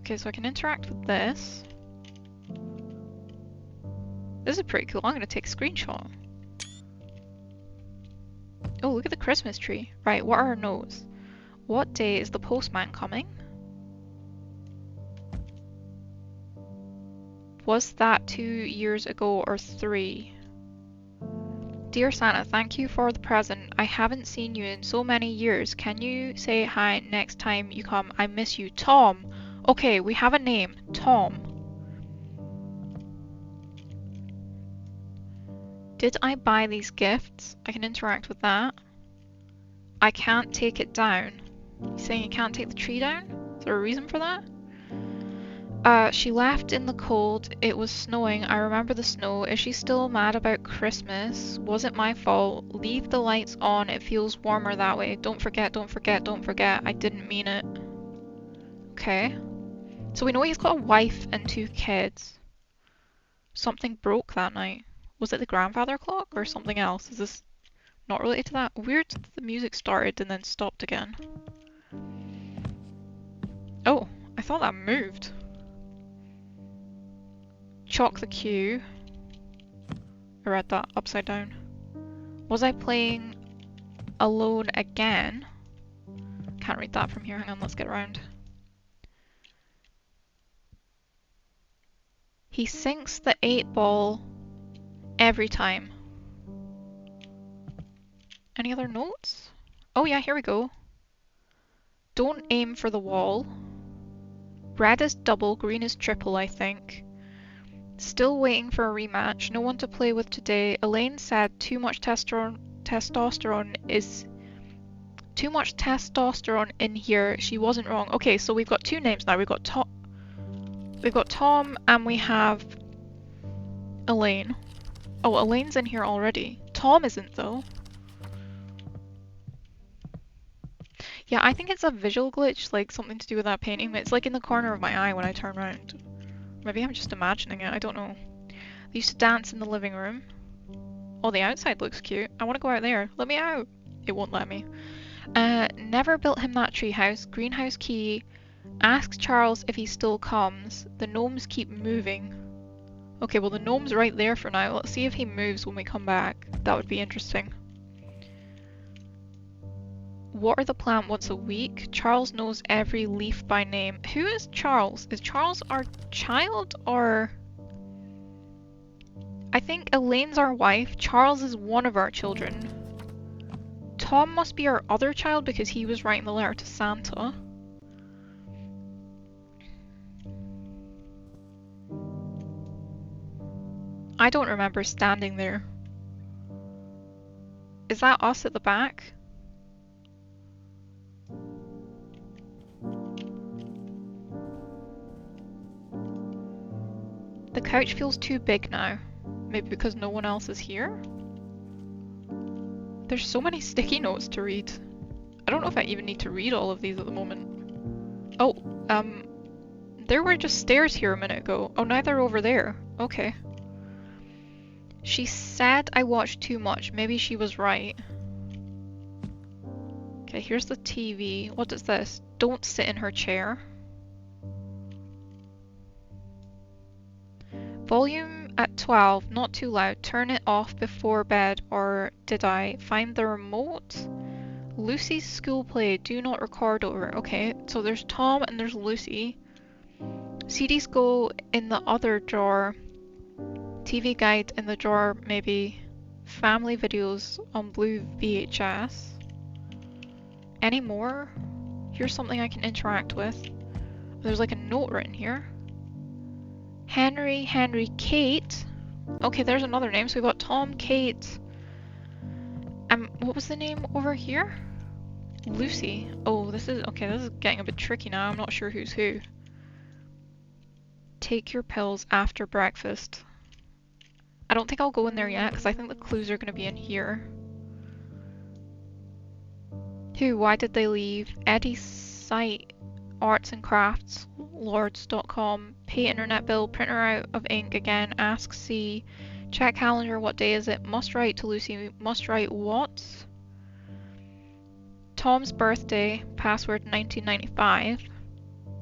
Okay, so I can interact with this. This is pretty cool. I'm gonna take a screenshot. Oh, look at the Christmas tree. Right, what are our notes? What day is the postman coming? Was that 2 years ago or 3? Dear Santa, thank you for the present. I haven't seen you in so many years. Can you say hi next time you come? I miss you. Tom. Okay, we have a name. Tom. Did I buy these gifts? I can interact with that. I can't take it down. You saying you can't take the tree down? Is there a reason for that? She left in the cold. It was snowing. I remember the snow. Is she still mad about Christmas? Was it my fault? Leave the lights on. It feels warmer that way. Don't forget, don't forget, don't forget. I didn't mean it. Okay. So we know he's got a wife and 2 kids. Something broke that night. Was it the grandfather clock or something else? Is this not related to that? Weird that the music started and then stopped again. Oh, I thought that moved. Chalk the cue. I read that upside down. Was I playing alone again? Can't read that from here. Hang on, let's get around. He sinks the 8-ball every time. Any other notes? Oh yeah, here we go. Don't aim for the wall. Red is double, green is triple, I think. Still waiting for a rematch. No one to play with today. Elaine said too much testosterone in here. She wasn't wrong. Okay, so we've got 2 names now. We've got Tom and we have Elaine. Oh, Elaine's in here already. Tom isn't though. Yeah, I think it's a visual glitch, like something to do with that painting. It's like in the corner of my eye when I turn around. Maybe I'm just imagining it, I don't know. They used to dance in the living room. Oh, the outside looks cute. I want to go out there. Let me out. It won't let me. Never built him that treehouse. Greenhouse key. Ask Charles if he still comes. The gnomes keep moving. Okay, well the gnome's right there for now. Let's see if he moves when we come back. That would be interesting. Water the plant once a week. Charles knows every leaf by name. Who is Charles? Is Charles our child or... I think Elaine's our wife. Charles is one of our children. Tom must be our other child because he was writing the letter to Santa. I don't remember standing there. Is that us at the back? The couch feels too big now. Maybe because no one else is here? There's so many sticky notes to read. I don't know if I even need to read all of these at the moment. Oh, there were just stairs here a minute ago. Oh, now they're over there. Okay. She said I watched too much. Maybe she was right. Okay, here's the TV. What is this? Don't sit in her chair. Volume at 12, not too loud. Turn it off before bed, or did I? Find the remote. Lucy's school play. Do not record over. Okay, so there's Tom and there's Lucy. CDs go in the other drawer. TV guide in the drawer, maybe. Family videos on blue VHS. Any more? Here's something I can interact with. There's like a note written here. Henry, Kate. Okay, there's another name. So we've got Tom, Kate. What was the name over here? Lucy. Oh, this is getting a bit tricky now. I'm not sure who's who. Take your pills after breakfast. I don't think I'll go in there yet because I think the clues are going to be in here. Who? Why did they leave? Eddie's site. Arts and crafts. Lords.com. Pay internet bill. Printer out of ink again. Ask C. Check calendar. What day is it? Must write to Lucy. Must write what? Tom's birthday. Password 1995.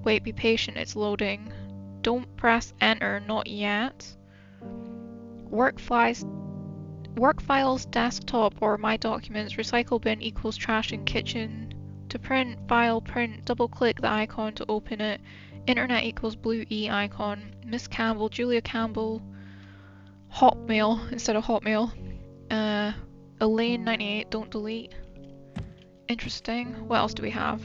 Wait, be patient. It's loading. Don't press enter. Not yet. Work files, desktop, or my documents. Recycle bin equals trash in kitchen. To print, file, print. Double click the icon to open it. Internet equals blue E icon. Miss Campbell, Julia Campbell. Hotmail instead of Hotmail. Elaine 98. Don't delete. Interesting. What else do we have?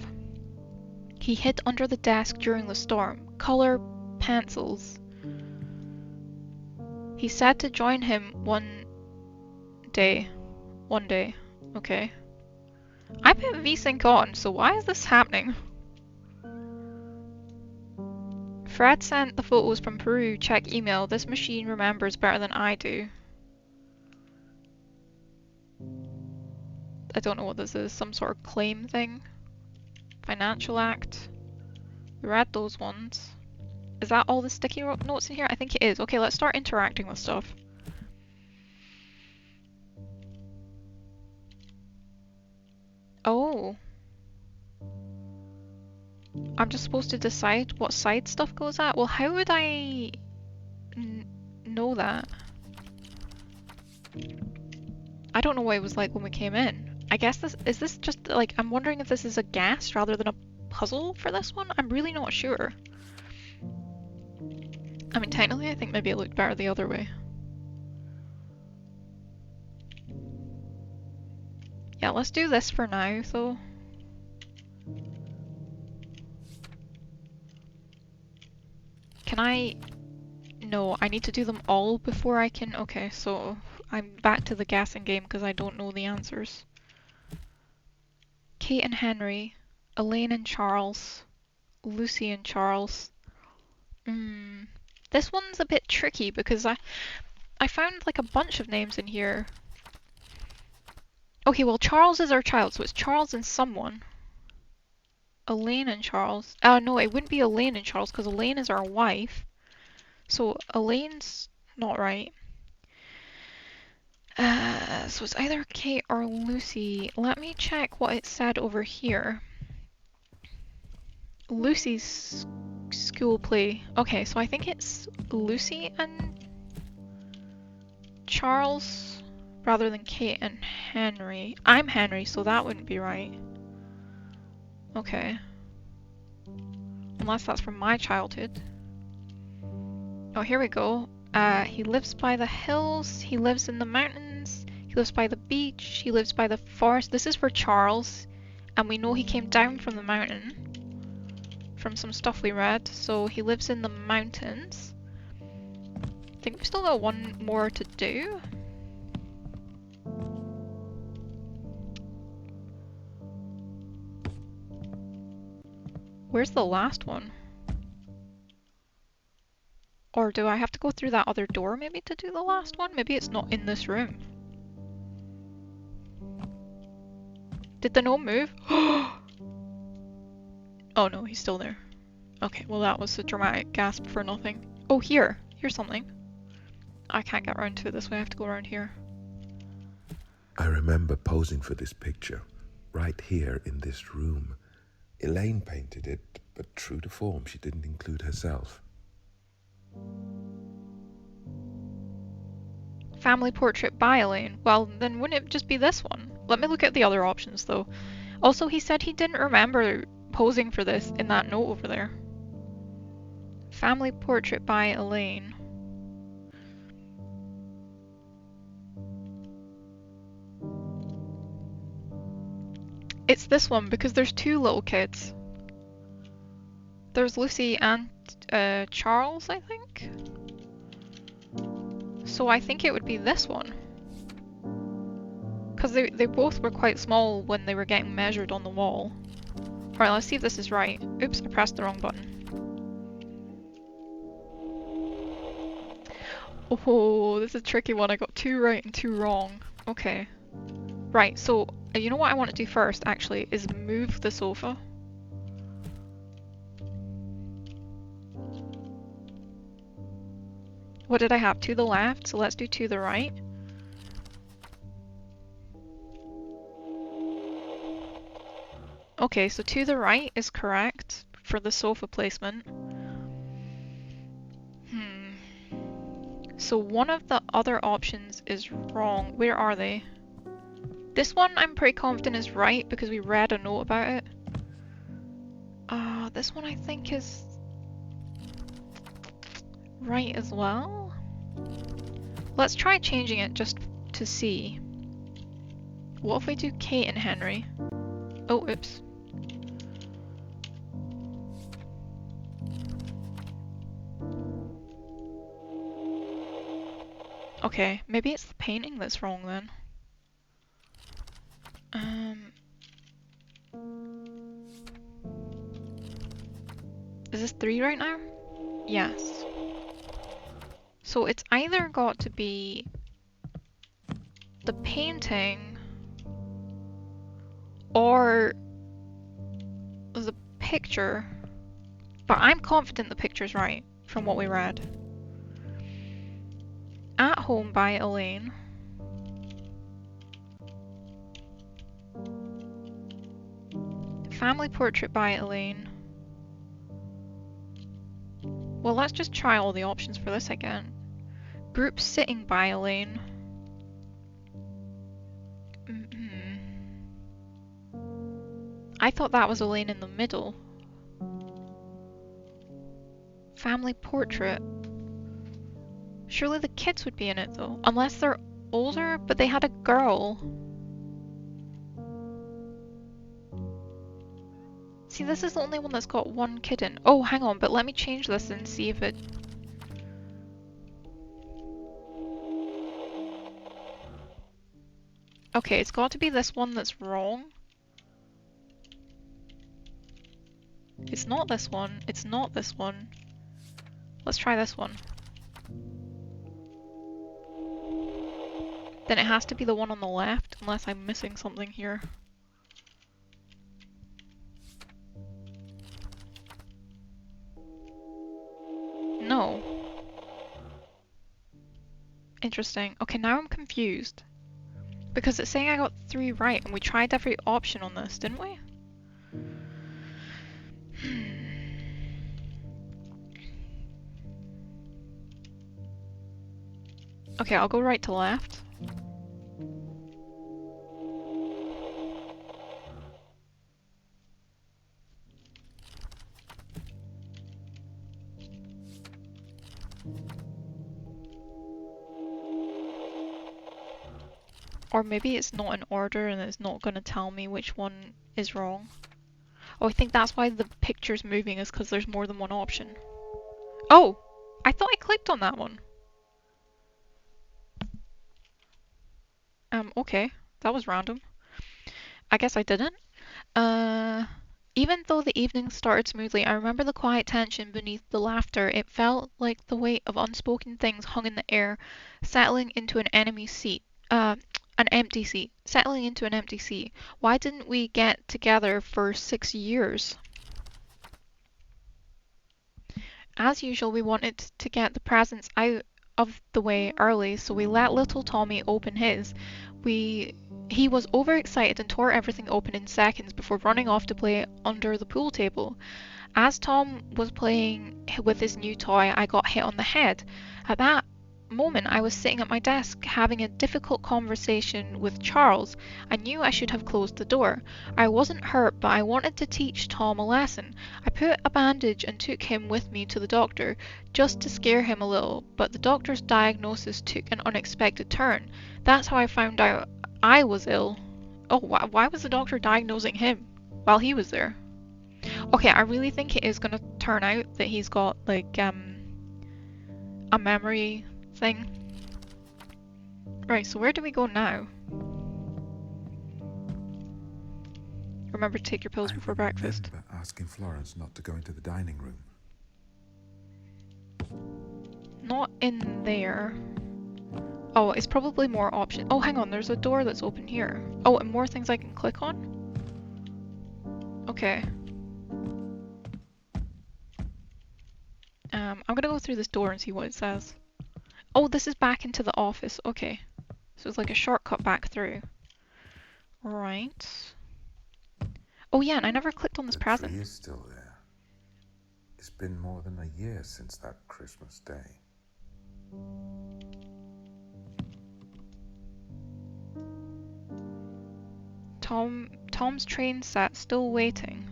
He hid under the desk during the storm. Color pencils. He said to join him one day. Okay. I put VSync on, so why is this happening? Fred sent the photos from Peru. Check email. This machine remembers better than I do. I don't know what this is. Some sort of claim thing? Financial act? We read those ones. Is that all the sticky notes in here? I think it is. Okay, let's start interacting with stuff. Oh. I'm just supposed to decide what side stuff goes at? Well, how would I know that? I don't know what it was like when we came in. I guess is this just like, I'm wondering if this is a guess rather than a puzzle for this one? I'm really not sure. I mean, technically, I think maybe it looked better the other way. Yeah, let's do this for now, though. Can I... No, I need to do them all before I can... Okay, so I'm back to the guessing game because I don't know the answers. Kate and Henry. Elaine and Charles. Lucy and Charles. This one's a bit tricky because I found like a bunch of names in here. Okay, well Charles is our child, so it's Charles and someone. Elaine and Charles. No, it wouldn't be Elaine and Charles because Elaine is our wife. So Elaine's not right. So it's either Kate or Lucy. Let me check what it said over here. Lucy's school play. Okay, so I think it's Lucy and Charles rather than Kate and Henry. I'm Henry, so that wouldn't be right. Okay. Unless that's from my childhood. Oh, here we go. He lives by the hills, he lives in the mountains, he lives by the beach, he lives by the forest. This is for Charles, and we know he came down from the mountain from some stuff we read, so he lives in the mountains. I think we've still got one more to do. Where's the last one? Or do I have to go through that other door maybe to do the last one? Maybe it's not in this room. Did the gnome move? Oh no, he's still there. Okay, well that was a dramatic gasp for nothing. Oh, here! Here's something. I can't get around to it this way, I have to go around here. I remember posing for this picture. right here in this room. Elaine painted it, but true to form, she didn't include herself. Family portrait by Elaine. Well, then wouldn't it just be this one? Let me look at the other options, though. Also, he said he didn't remember posing for this in that note over there. Family portrait by Elaine. It's this one because there's two little kids. There's Lucy and Charles, I think. So I think it would be this one. Because they both were quite small when they were getting measured on the wall. Alright, let's see if this is right. Oops, I pressed the wrong button. Oh, this is a tricky one. I got 2 right and 2 wrong. Okay. Right, so you know what I want to do first, actually, is move the sofa. What did I have? To the left, so let's do to the right. Okay, so to the right is correct for the sofa placement. So one of the other options is wrong. Where are they? This one I'm pretty confident is right because we read a note about it. This one I think is right as well. Let's try changing it just to see. What if we do Kate and Henry? Oh, oops. Okay, maybe it's the painting that's wrong then. Is this 3 right now? Yes. So it's either got to be the painting or the picture, but I'm confident the picture's right from what we read. At Home by Elaine. Family Portrait by Elaine. Well, let's just try all the options for this again. Group Sitting by Elaine. I thought that was Elaine in the middle. Family Portrait. Surely the kids would be in it though, unless they're older, but they had a girl. See, this is the only one that's got 1 kid in. Oh, hang on, but let me change this and see if it... Okay, it's got to be this one that's wrong. It's not this one. It's not this one. Let's try this one. Then it has to be the one on the left, unless I'm missing something here. No. Interesting. Okay, now I'm confused. Because it's saying I got 3 right, and we tried every option on this, didn't we? Okay, I'll go right to left. Or maybe it's not in order and it's not going to tell me which one is wrong. Oh, I think that's why the picture's moving, is because there's more than one option. Oh! I thought I clicked on that one. Okay. That was random. I guess I didn't. Even though the evening started smoothly, I remember the quiet tension beneath the laughter. It felt like the weight of unspoken things hung in the air, settling into an empty seat. Settling into an empty seat. Why didn't we get together for 6 years? As usual, we wanted to get the presents out of the way early, so we let little Tommy open his. He was overexcited and tore everything open in seconds before running off to play under the pool table. As Tom was playing with his new toy, I got hit on the head. At that moment, I was sitting at my desk having a difficult conversation with Charles. I knew I should have closed the door. I wasn't hurt, but I wanted to teach Tom a lesson. I put a bandage and took him with me to the doctor, just to scare him a little, but the doctor's diagnosis took an unexpected turn. That's how I found out I was ill. Oh, why was the doctor diagnosing him while he was there? Okay, I really think it is going to turn out that he's got, like, a memory thing. Right, so where do we go now? Remember to take your pills before breakfast. I remember asking Florence not to go into the dining room. Not in there. Oh, it's probably more options. Oh, hang on, there's a door that's open here. Oh, and more things I can click on? Okay. I'm gonna go through this door and see what it says. Oh, this is back into the office. Okay. So it's like a shortcut back through. Right. Oh yeah, and I never clicked on this present. The tree is still there. It's been more than a year since that Christmas day. Tom's train set, still waiting.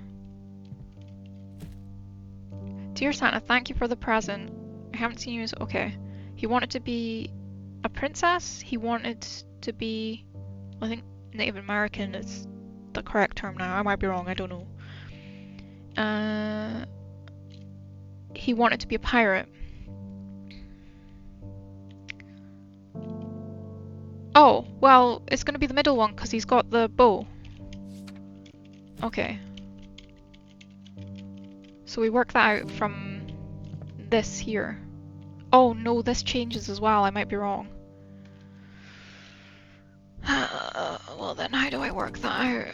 Dear Santa, thank you for the present. I haven't seen you as... Okay. He wanted to be a princess. He wanted to be... I think Native American is the correct term now. I might be wrong, I don't know. He wanted to be a pirate. Oh, well, it's gonna be the middle one because he's got the bow. Okay. So we work that out from this here. Oh no, this changes as well. I might be wrong. Well then, how do I work that out?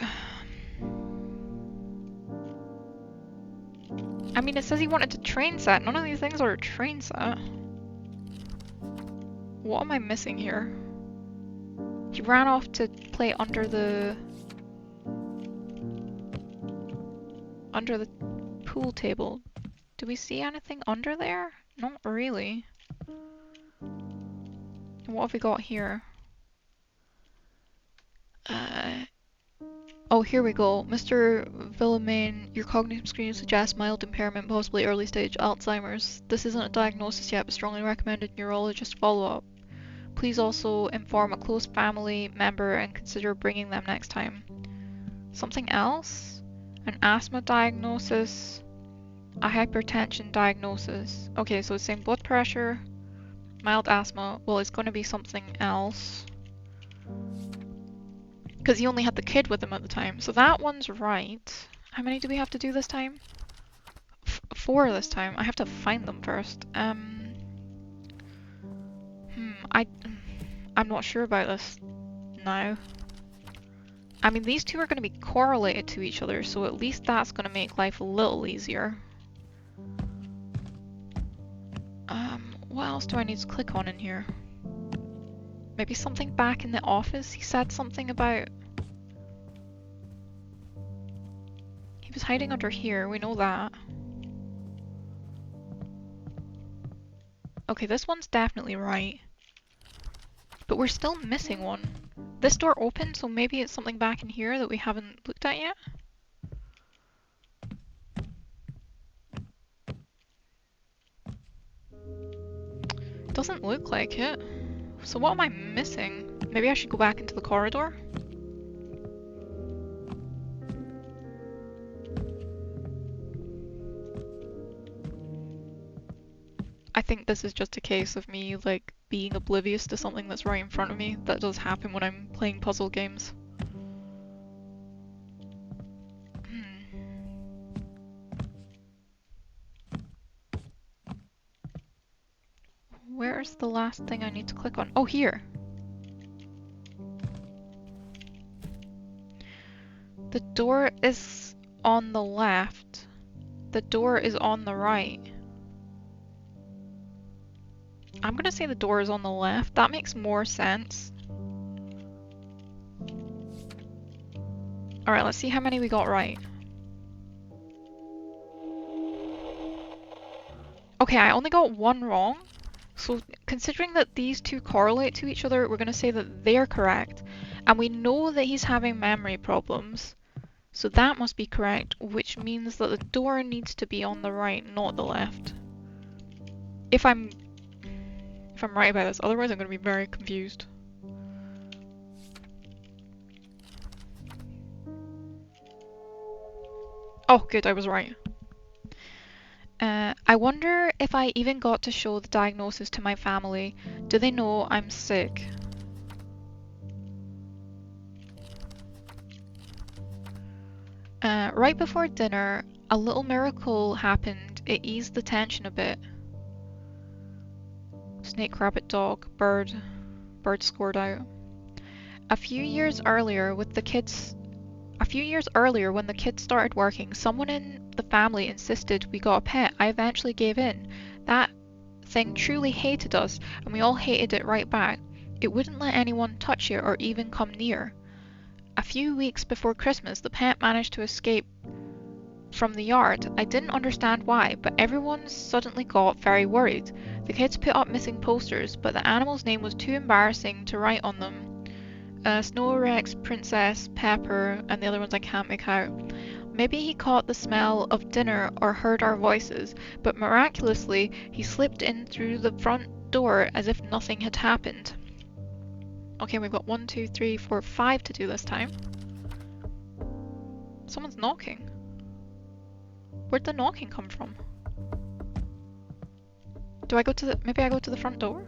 I mean, it says he wanted a train set. None of these things are a train set. What am I missing here? He ran off to play under the pool table. Do we see anything under there? Not really. What have we got here? Oh, here we go. Mr. Villemaine, your cognitive screening suggests mild impairment, possibly early stage Alzheimer's. This isn't a diagnosis yet, but strongly recommended neurologist follow-up. Please also inform a close family member and consider bringing them next time. Something else? An asthma diagnosis, a hypertension diagnosis. Okay, so it's saying blood pressure, mild asthma. Well, it's going to be something else. Because he only had the kid with him at the time. So that one's right. How many do we have to do this time? 4 this time. I have to find them first. I'm not sure about this now. I mean, these two are going to be correlated to each other, so at least that's going to make life a little easier. What else do I need to click on in here? Maybe something back in the office? He said something about... He was hiding under here, we know that. Okay, this one's definitely right. But we're still missing one. This door opened, so maybe it's something back in here that we haven't looked at yet? Doesn't look like it. So what am I missing? Maybe I should go back into the corridor? I think this is just a case of me, like, being oblivious to something that's right in front of me. That does happen when I'm playing puzzle games. Where's the last thing I need to click on? Oh, here! The door is on the left. The door is on the right. I'm gonna say the door is on the left. That makes more sense. Alright, let's see how many we got right. Okay, I only got one wrong. So considering that these two correlate to each other, we're going to say that they're correct. And we know that he's having memory problems. So that must be correct, which means that the door needs to be on the right, not the left. If I'm right about this, otherwise I'm going to be very confused. Oh, good, I was right. I wonder if I even got to show the diagnosis to my family. Do they know I'm sick? Right before dinner, a little miracle happened. It eased the tension a bit. Snake, rabbit, dog, bird. Bird scored out. A few years earlier, when the kids started working, someone in the family insisted we got a pet. I eventually gave in. That thing truly hated us, and we all hated it right back. It wouldn't let anyone touch it or even come near. A few weeks before Christmas, the pet managed to escape from the yard. I didn't understand why, but everyone suddenly got very worried. The kids put up missing posters, but the animal's name was too embarrassing to write on them. Snow Rex, Princess, Pepper, and the other ones I can't make out. Maybe he caught the smell of dinner or heard our voices, but miraculously he slipped in through the front door as if nothing had happened. Okay, we've got 1, 2, 3, 4, 5 to do this time. Someone's knocking. Where'd the knocking come from? Do I go to the... Maybe I go to the front door?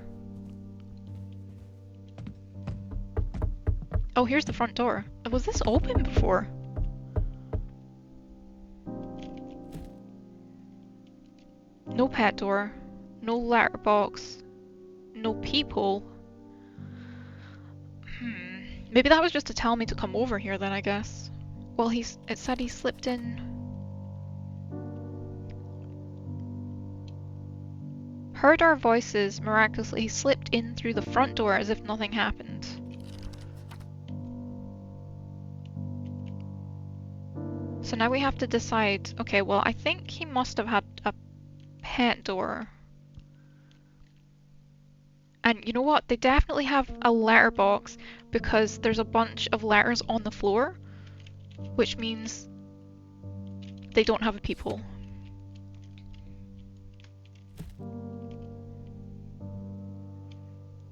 Oh, here's the front door. Was this open before? No pet door. No letterbox. No people. Maybe that was just to tell me to come over here then, I guess. Well, it said he slipped in. Heard our voices. Miraculously, he slipped in through the front door as if nothing happened. So now we have to decide, okay, well, I think he must have had a pet door. And you know what? They definitely have a letterbox because there's a bunch of letters on the floor, which means they don't have a peephole.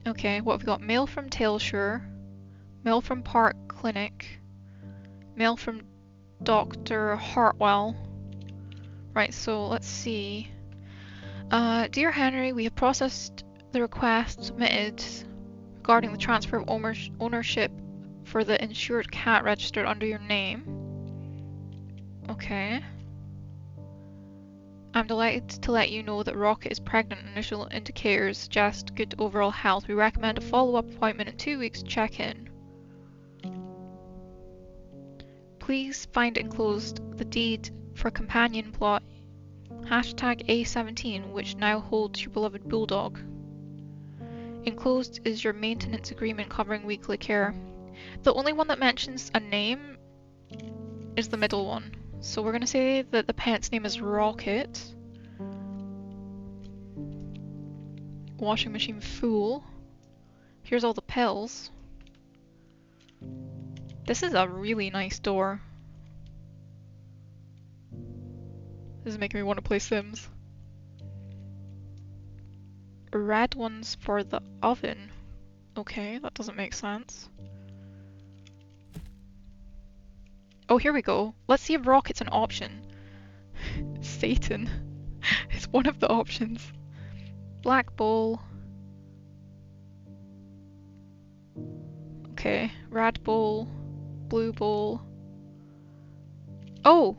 Okay, what have we got? Mail from Tailshire, mail from Park Clinic, mail from Dr. Hartwell. Right, so let's see. Dear Henry, we have processed the request submitted regarding the transfer of ownership for the insured cat registered under your name. Okay. I'm delighted to let you know that Rocket is pregnant. Initial indicators suggest good overall health. We recommend a follow-up appointment in 2 weeks to check in. Please find enclosed the deed for companion plot #A17, which now holds your beloved bulldog. Enclosed is your maintenance agreement covering weekly care. The only one that mentions a name is the middle one. So we're going to say that the pet's name is Rocket. Washing machine full. Here's all the pills. This is a really nice door. This is making me want to play Sims. Red ones for the oven. Okay, that doesn't make sense. Oh, here we go. Let's see if Rocket's an option. Satan is one of the options. Black bowl. Okay, red bowl. Blue bowl. Oh!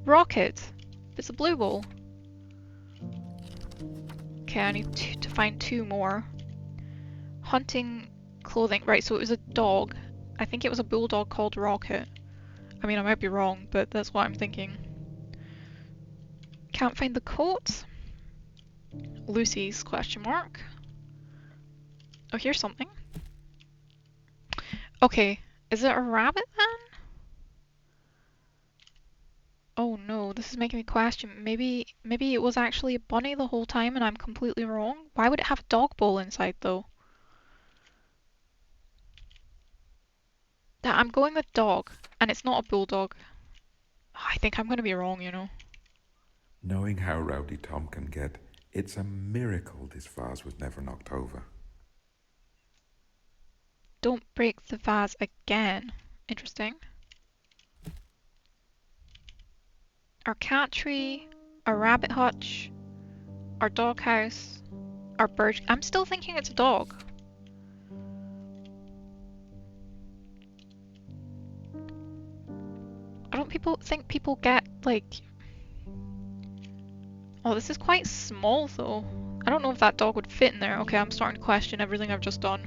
Rocket! It's a blue bowl. Okay, I need to find 2 more. Hunting clothing. Right, so it was a dog. I think it was a bulldog called Rocket. I mean, I might be wrong, but that's what I'm thinking. Can't find the coat. Lucy's question mark. Oh, here's something. Okay, is it a rabbit then? this is making me question. Maybe it was actually a bunny the whole time and I'm completely wrong. Why would it have a dog bowl inside though? I'm going with dog, and it's not a bulldog. I think I'm going to be wrong, you know. Knowing how rowdy Tom can get, it's a miracle this vase was never knocked over. Don't break the vase again. Interesting. Our cat tree, our rabbit hutch, our dog house, our bird. I'm still thinking it's a dog. I don't think people get like. Oh, this is quite small though. I don't know if that dog would fit in there. Okay, I'm starting to question everything I've just done.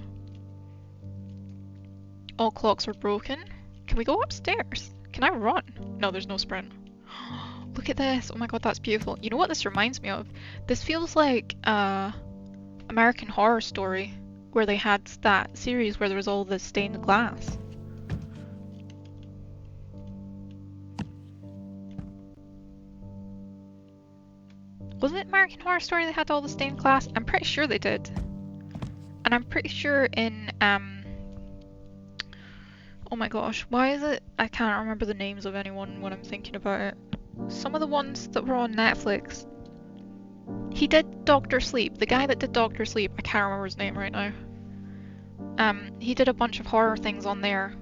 All clocks are broken. Can we go upstairs? Can I run? No, there's no sprint. Look at this. Oh my god, that's beautiful. You know what this reminds me of? This feels like American Horror Story, where they had that series where there was all the stained glass. Was it American Horror Story that had all the stained glass? I'm pretty sure they did. And I'm pretty sure in oh my gosh, why is it I can't remember the names of anyone when I'm thinking about it. Some of the ones that were on Netflix. He did Doctor Sleep. The guy that did Doctor Sleep, I can't remember his name right now. He did a bunch of horror things on there.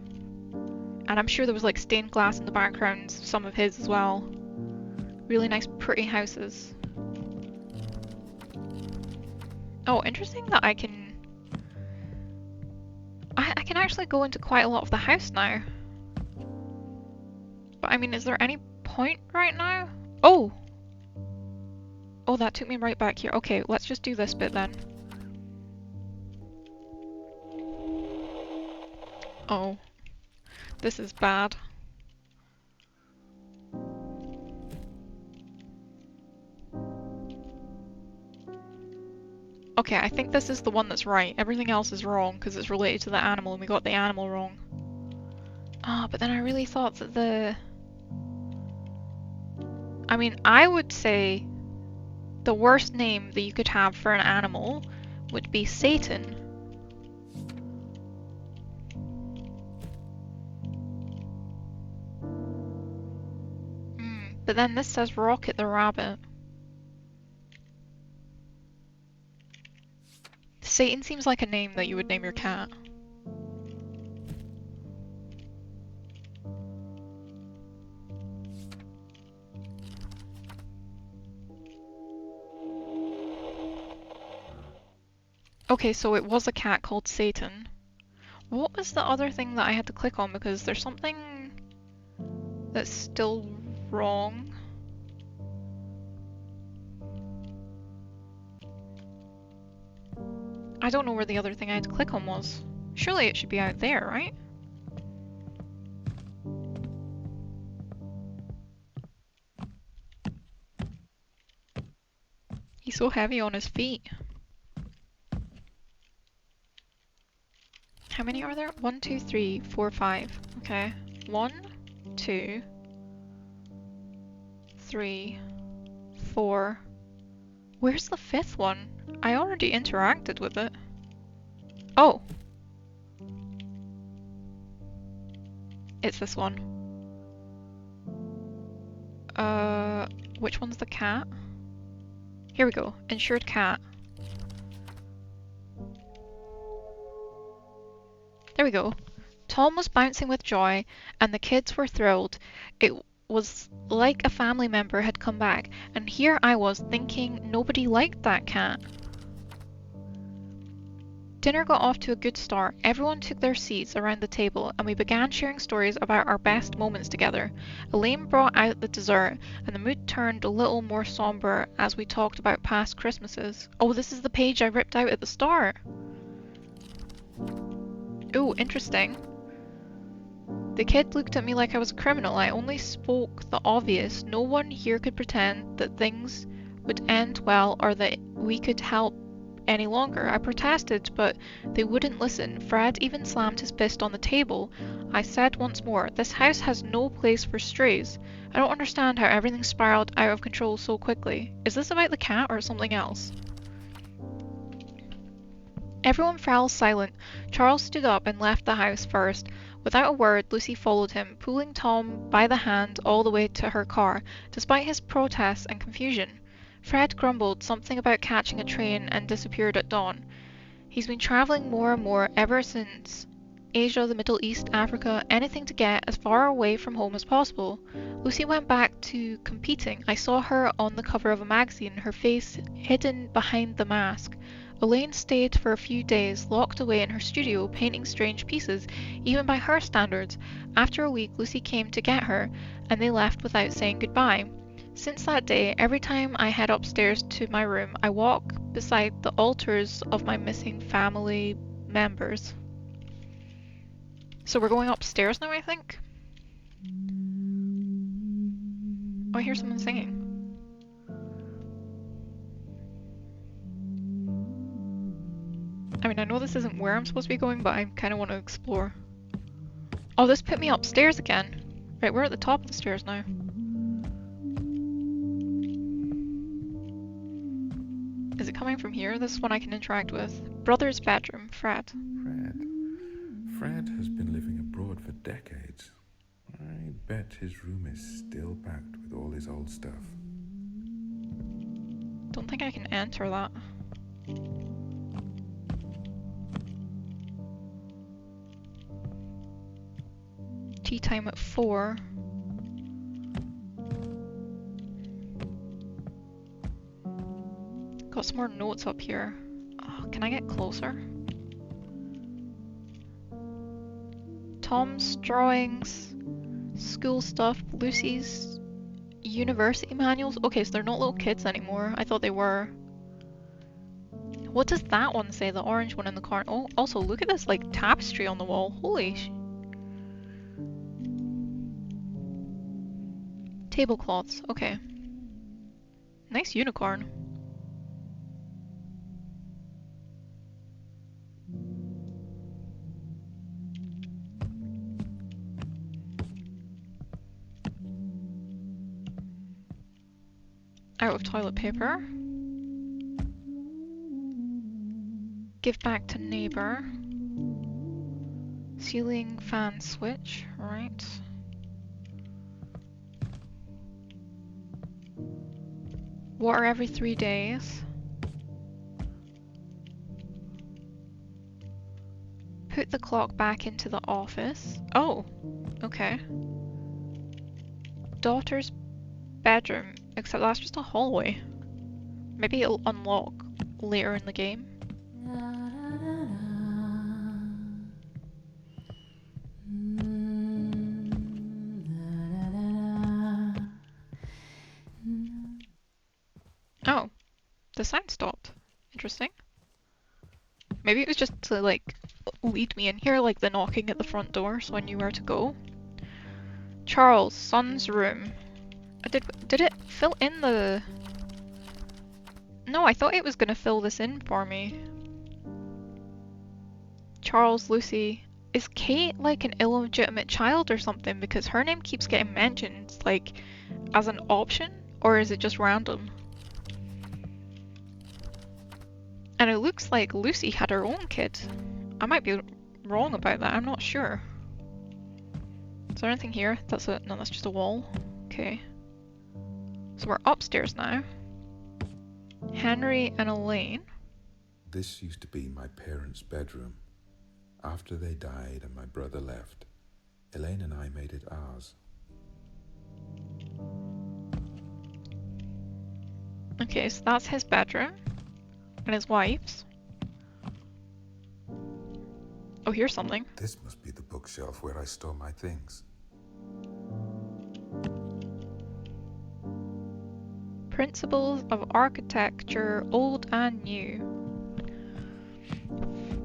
And I'm sure there was like stained glass in the background, some of his as well. Really nice pretty houses. Oh, interesting that I can actually go into quite a lot of the house now. But I mean, is there any point right now? Oh! Oh, that took me right back here. Okay, let's just do this bit then. Oh. This is bad. Okay, I think this is the one that's right. Everything else is wrong because it's related to the animal and we got the animal wrong. Ah, but then I really thought that the... I mean, I would say the worst name that you could have for an animal would be Satan. But then this says Rocket the Rabbit. Satan seems like a name that you would name your cat. Okay, so it was a cat called Satan. What was the other thing that I had to click on? Because there's something that's still wrong. I don't know where the other thing I had to click on was. Surely it should be out there, right? He's so heavy on his feet. How many are there? 1, 2, 3, 4, 5. Okay. 1, 2, 3, 4. Where's the fifth one? I already interacted with it. Oh! It's this one. Which one's the cat? Here we go. Insured cat. There we go. Tom was bouncing with joy, and the kids were thrilled. It was like a family member had come back, and here I was thinking nobody liked that cat. Dinner got off to a good start. Everyone took their seats around the table, and we began sharing stories about our best moments together. Elaine brought out the dessert, and the mood turned a little more somber as we talked about past Christmases. Oh, this is the page I ripped out at the start. Ooh, interesting. The kid looked at me like I was a criminal. I only spoke the obvious. No one here could pretend that things would end well or that we could help any longer. I protested, but they wouldn't listen. Fred even slammed his fist on the table. I said once more, this house has no place for strays. I don't understand how everything spiraled out of control so quickly. Is this about the cat or something else? Everyone fell silent. Charles stood up and left the house first. Without a word, Lucy followed him, pulling Tom by the hand all the way to her car, despite his protests and confusion. Fred grumbled something about catching a train and disappeared at dawn. He's been traveling more and more ever since. Asia, the Middle East, Africa, anything to get as far away from home as possible. Lucy went back to competing. I saw her on the cover of a magazine, her face hidden behind the mask. Elaine stayed for a few days, locked away in her studio, painting strange pieces, even by her standards. After a week, Lucy came to get her, and they left without saying goodbye. Since that day, every time I head upstairs to my room, I walk beside the altars of my missing family members. So we're going upstairs now, I think? Oh, I hear someone singing. I mean, I know this isn't where I'm supposed to be going, but I kind of want to explore. Oh, this put me upstairs again. Right, we're at the top of the stairs now. Is it coming from here? This is one I can interact with. Brother's bedroom, Fred. Fred has been living abroad for decades. I bet his room is still packed with all his old stuff. Don't think I can enter that. Tea time at 4. Got some more notes up here. Oh, can I get closer? Tom's drawings, school stuff, Lucy's university manuals. Okay, so they're not little kids anymore. I thought they were. What does that one say? The orange one in the corner. Oh, also look at this like tapestry on the wall. Holy tablecloths. Okay. Nice unicorn. Out of toilet paper. Give back to neighbor. Ceiling fan switch, right. Water every 3 days. Put the clock back into the office. Oh, okay. Daughter's bedroom, except that's just a hallway. Maybe it'll unlock later in the game. Oh, the sound stopped. Interesting. Maybe it was just to like lead me in here, like the knocking at the front door, so I knew where to go. Charles, son's room. Did it fill in the... No, I thought it was gonna fill this in for me. Charles, Lucy. Is Kate like an illegitimate child or something? Because her name keeps getting mentioned, like, as an option? Or is it just random? And it looks like Lucy had her own kid. I might be wrong about that, I'm not sure. Is there anything here? No, that's just a wall. Okay. So we're upstairs now. Henri and Elaine. This used to be my parents' bedroom. After they died and my brother left, Elaine and I made it ours. Okay, so that's his bedroom. And his wife's. Oh, here's something. This must be the bookshelf where I store my things. Principles of Architecture, Old and New.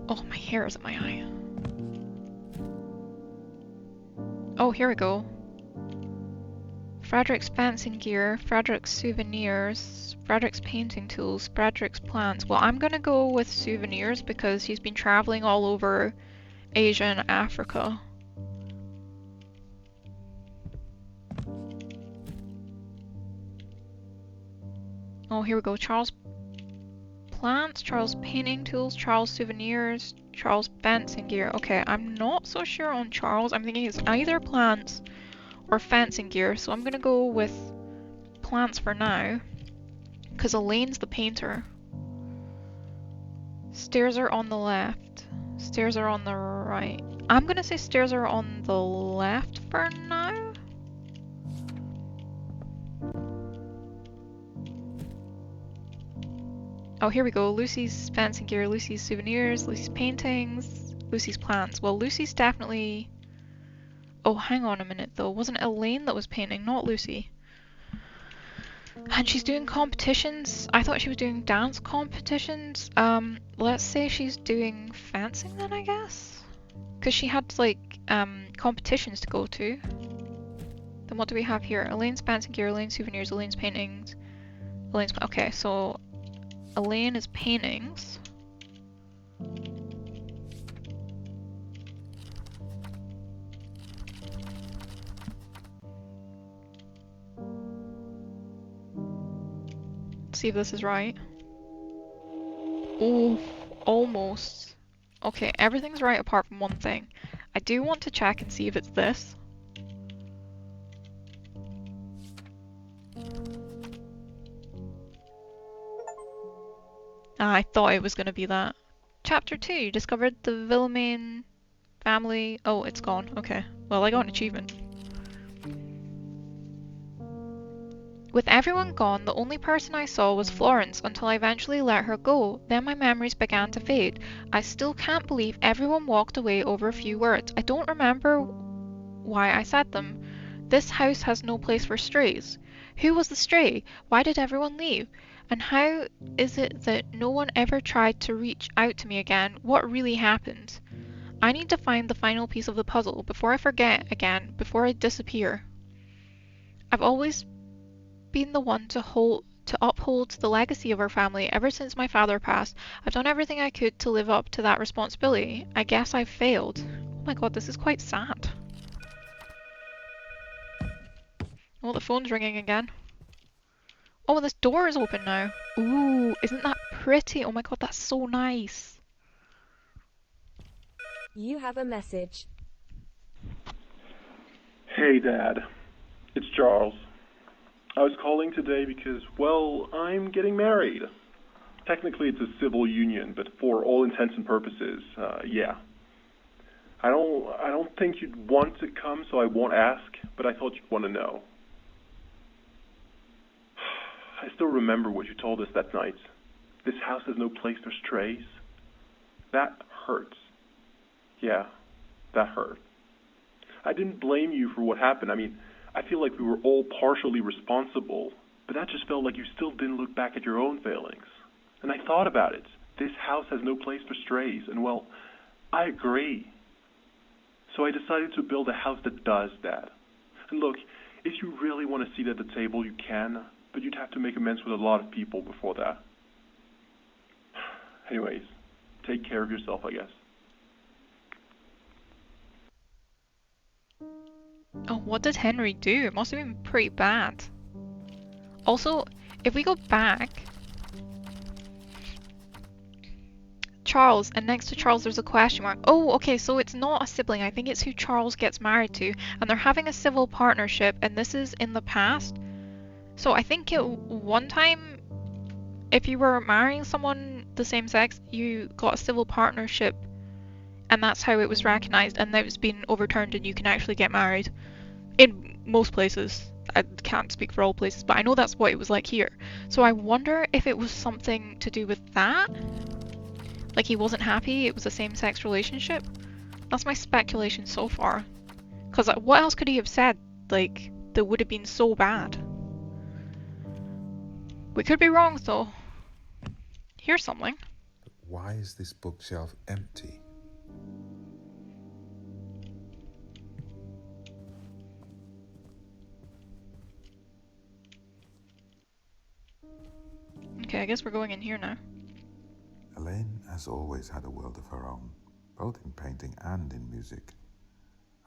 Oh, my hair is in my eye. Oh, here we go. Frederick's fencing gear, Frederick's souvenirs, Frederick's painting tools, Frederick's plants. Well, I'm gonna go with souvenirs because he's been traveling all over Asia and Africa. Oh, here we go. Charles plants, Charles painting tools, Charles souvenirs, Charles fencing gear. Okay, I'm not so sure on Charles. I'm thinking it's either plants or fencing gear, so I'm gonna go with plants for now, because Elaine's the painter. Stairs are on the left. Stairs are on the right. I'm gonna say stairs are on the left for now. Oh, here we go. Lucy's fencing gear, Lucy's souvenirs, Lucy's paintings, Lucy's plants. Well, Lucy's definitely... Oh, hang on a minute though. Wasn't it Elaine that was painting, not Lucy? And she's doing competitions. I thought she was doing dance competitions. Let's say she's doing fencing then, I guess? Because she had, like, competitions to go to. Then what do we have here? Elaine's fencing gear, Elaine's souvenirs, Elaine's paintings, Elaine's... Okay, so Elaine is paintings. Let's see if this is right. Oh, almost. Okay, everything's right apart from one thing. I do want to check and see if it's this. Ah, I thought it was going to be that. Chapter 2, you discovered the Villemaine family. Oh, it's gone. Okay. Well, I got an achievement. With everyone gone, the only person I saw was Florence until I eventually let her go. Then my memories began to fade. I still can't believe everyone walked away over a few words. I don't remember why I said them. This house has no place for strays. Who was the stray? Why did everyone leave? And how is it that no one ever tried to reach out to me again? What really happened? I need to find the final piece of the puzzle before I forget again, before I disappear. I've always been the one to uphold the legacy of our family ever since my father passed. I've done everything I could to live up to that responsibility. I guess I've failed. Oh my god, this is quite sad. Oh, the phone's ringing again. Oh, this door is open now. Ooh, isn't that pretty? Oh my god, that's so nice. You have a message. Hey, Dad. It's Charles. I was calling today because, well, I'm getting married. Technically, it's a civil union, but for all intents and purposes, yeah. I don't think you'd want to come, so I won't ask, but I thought you'd want to know. I still remember what you told us that night. This house has no place for strays. That hurts. Yeah, that hurt. I didn't blame you for what happened. I mean, I feel like we were all partially responsible, but that just felt like you still didn't look back at your own failings. And I thought about it. This house has no place for strays, and well, I agree. So I decided to build a house that does that. And look, if you really want a seat at the table, you can, but you'd have to make amends with a lot of people before that. Anyways, take care of yourself, I guess. Oh, what did Henry do? It must have been pretty bad. Also, if we go back... Charles, and next to Charles there's a question mark. Oh, okay, so it's not a sibling. I think it's who Charles gets married to. And they're having a civil partnership, and this is in the past. So I think at one time, if you were marrying someone the same sex, you got a civil partnership, and that's how it was recognized, and now it's been overturned and you can actually get married. In most places. I can't speak for all places, but I know that's what it was like here. So I wonder if it was something to do with that? Like he wasn't happy, it was a same-sex relationship? That's my speculation so far. Because what else could he have said, like, that would have been so bad? We could be wrong, though. Here's something. But why is this bookshelf empty? Okay, I guess we're going in here now. Elaine has always had a world of her own, both in painting and in music.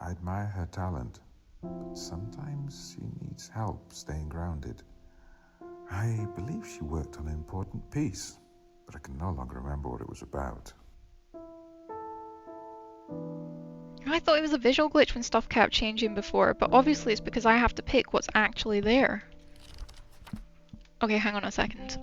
I admire her talent, but sometimes she needs help staying grounded. I believe she worked on an important piece, but I can no longer remember what it was about. I thought it was a visual glitch when stuff kept changing before, but obviously it's because I have to pick what's actually there. Okay, hang on a second.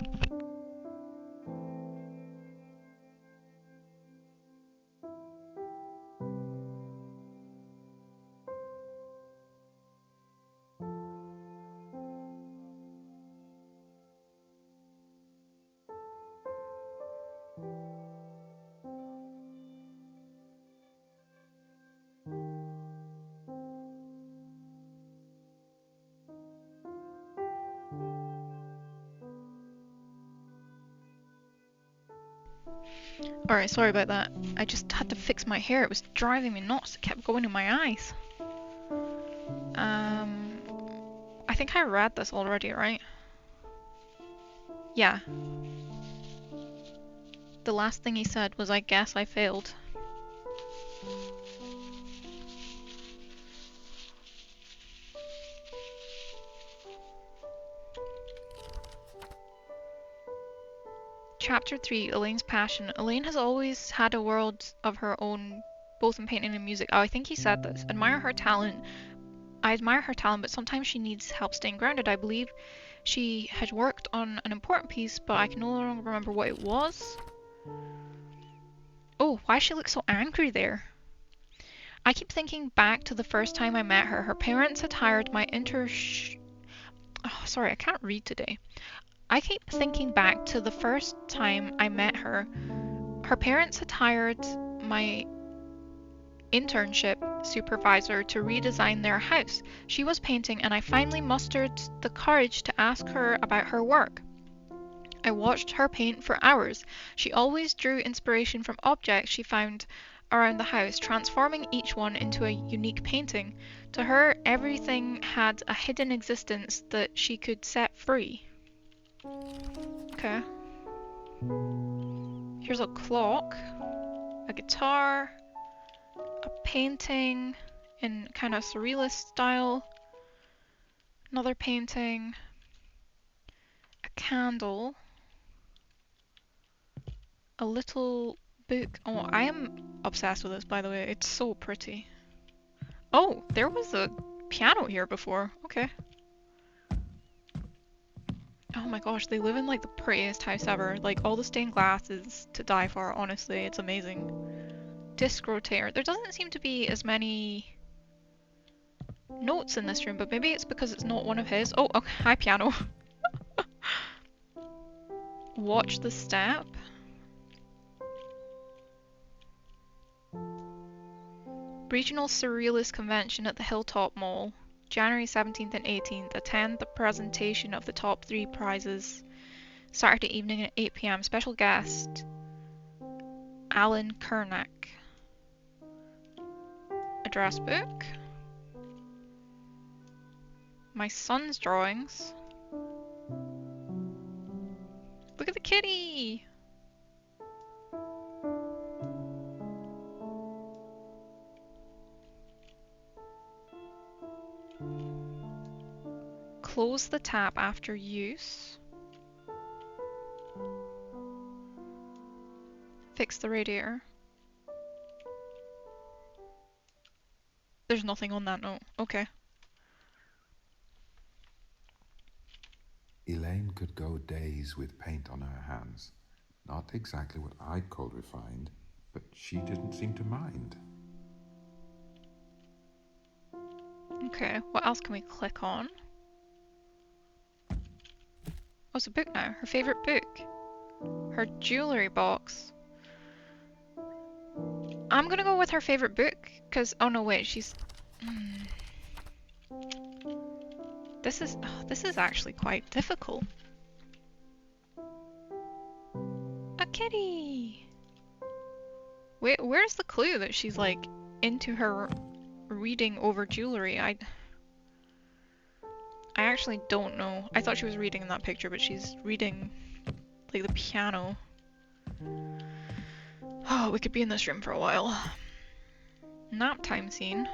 Alright, sorry about that. I just had to fix my hair. It was driving me nuts. It kept going in my eyes. I think I read this already, right? Yeah. The last thing he said was, I guess I failed. Chapter 3, Elaine's Passion. Elaine has always had a world of her own, both in painting and music. Oh, I think he said this. Admire her talent. I admire her talent, but sometimes she needs help staying grounded. I believe she had worked on an important piece, but I can no longer remember what it was. Oh, why does she look so angry there? I keep thinking back to the first time I met her. Her parents had hired my Oh, sorry, I can't read today. I keep thinking back to the first time I met her. Her parents had hired my internship supervisor to redesign their house. She was painting, and I finally mustered the courage to ask her about her work. I watched her paint for hours. She always drew inspiration from objects she found around the house, transforming each one into a unique painting. To her, everything had a hidden existence that she could set free. Okay. Here's a clock, a guitar, a painting in kind of surrealist style, another painting, a candle, a little book. Oh, I am obsessed with this, by the way. It's so pretty. Oh, there was a piano here before. Okay. Oh my gosh, they live in like the prettiest house ever. Like all the stained glass is to die for, honestly. It's amazing. Disc rotator. There doesn't seem to be as many notes in this room, but maybe it's because it's not one of his. Oh, okay. Hi, piano. Watch the step. Regional Surrealist Convention at the Hilltop Mall. January 17th and 18th. Attend the presentation of the top 3 prizes. Saturday evening at 8 p.m. Special guest Alan Kernack. Address book. My son's drawings. Look at the kitty! Close the tap after use. Fix the radiator. There's nothing on that note. Okay. Elaine could go days with paint on her hands. Not exactly what I'd call refined, but she didn't seem to mind. Okay, what else can we click on? Oh, it's a book now. Her favorite book. Her jewelry box. I'm gonna go with her favorite book, because... Oh no, wait, she's... This is actually quite difficult. A kitty! Wait, where's the clue that she's, like, into her reading over jewelry? I actually don't know. I thought she was reading in that picture, but she's reading like the piano. Oh, we could be in this room for a while. Nap time scene.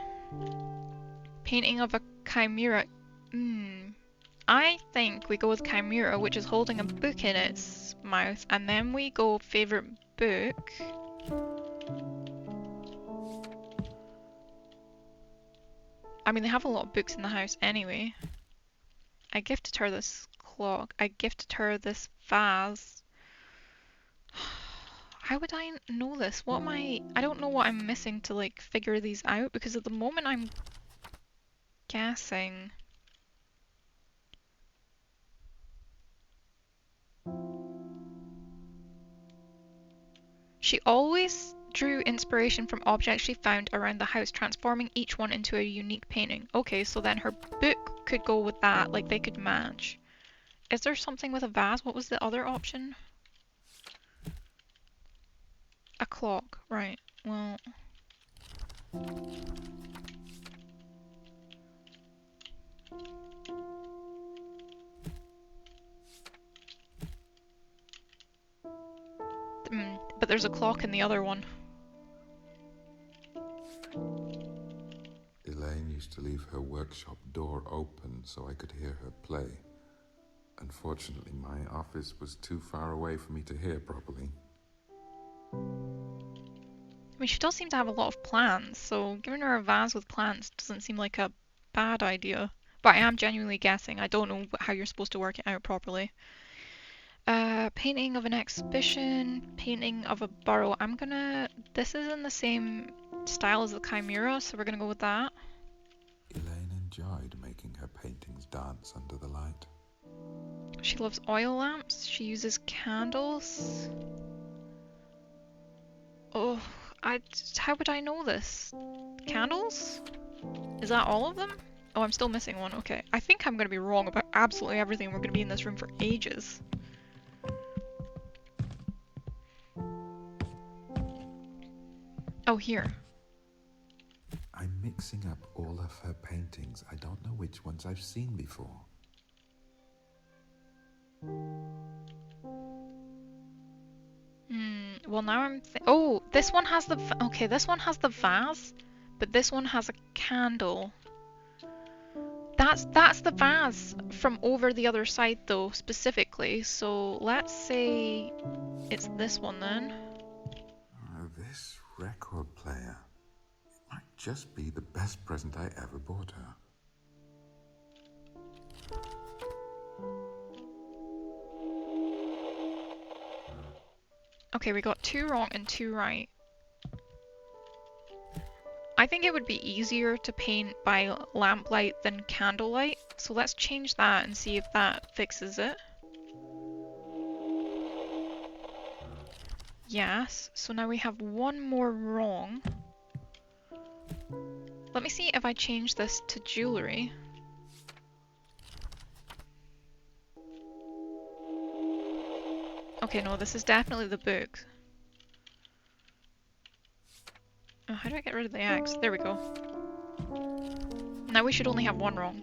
Painting of a chimera. I think we go with chimera, which is holding a book in its mouth, and then we go favorite book. I mean, they have a lot of books in the house anyway. I gifted her this clock. I gifted her this vase. How would I know this? What am I don't know what I'm missing to like figure these out, because at the moment I'm guessing. She always drew inspiration from objects she found around the house, transforming each one into a unique painting. Okay, so then her book could go with that, like they could match. Is there something with a vase? What was the other option? A clock, right. Well... but there's a clock in the other one. Elaine used to leave her workshop door open so I could hear her play. Unfortunately, my office was too far away for me to hear properly. I mean, she does seem to have a lot of plants, so giving her a vase with plants doesn't seem like a bad idea. But I am genuinely guessing. I don't know how you're supposed to work it out properly. Painting of an exhibition, painting of a burrow. This is in the same style as the chimera, so we're gonna go with that. Elaine enjoyed making her paintings dance under the light. She loves oil lamps. She uses candles. Oh, how would I know this? Candles? Is that all of them? Oh, I'm still missing one. Okay. I think I'm gonna be wrong about absolutely everything. We're gonna be in this room for ages. Oh, here. I'm mixing up all of her paintings. I don't know which ones I've seen before. Well, now I'm oh, this one has the okay, this one has the vase, but this one has a candle. That's the vase from over the other side though, specifically. So let's say it's this one then. This record player. It might just be the best present I ever bought her. Okay, we got 2 wrong and 2 right. I think it would be easier to paint by lamplight than candlelight, so let's change that and see if that fixes it. Yes, so now we have 1 more wrong. Let me see if I change this to jewelry. Okay, no, this is definitely the book. Oh, how do I get rid of the X? There we go. Now we should only have 1 wrong.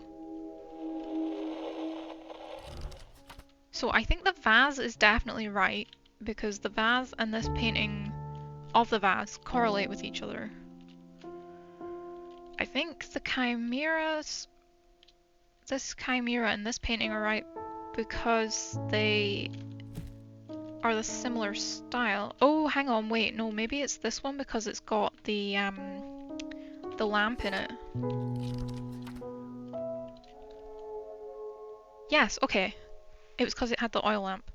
So I think the vase is definitely right, because the vase and this painting of the vase correlate with each other. I think the chimeras... This chimera and this painting are right because they are the similar style. Oh, hang on, wait, no, maybe it's this one because it's got the lamp in it. Yes, okay. It was because it had the oil lamp.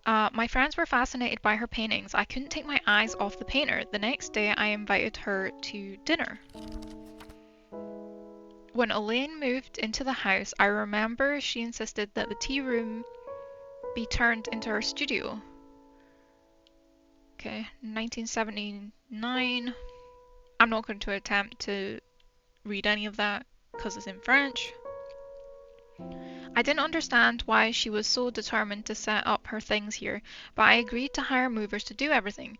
My friends were fascinated by her paintings. I couldn't take my eyes off the painter. The next day I invited her to dinner. When Elaine moved into the house, I remember she insisted that the tea room be turned into her studio. Okay, 1979. I'm not going to attempt to read any of that because it's in French. I didn't understand why she was so determined to set up her things here, but I agreed to hire movers to do everything.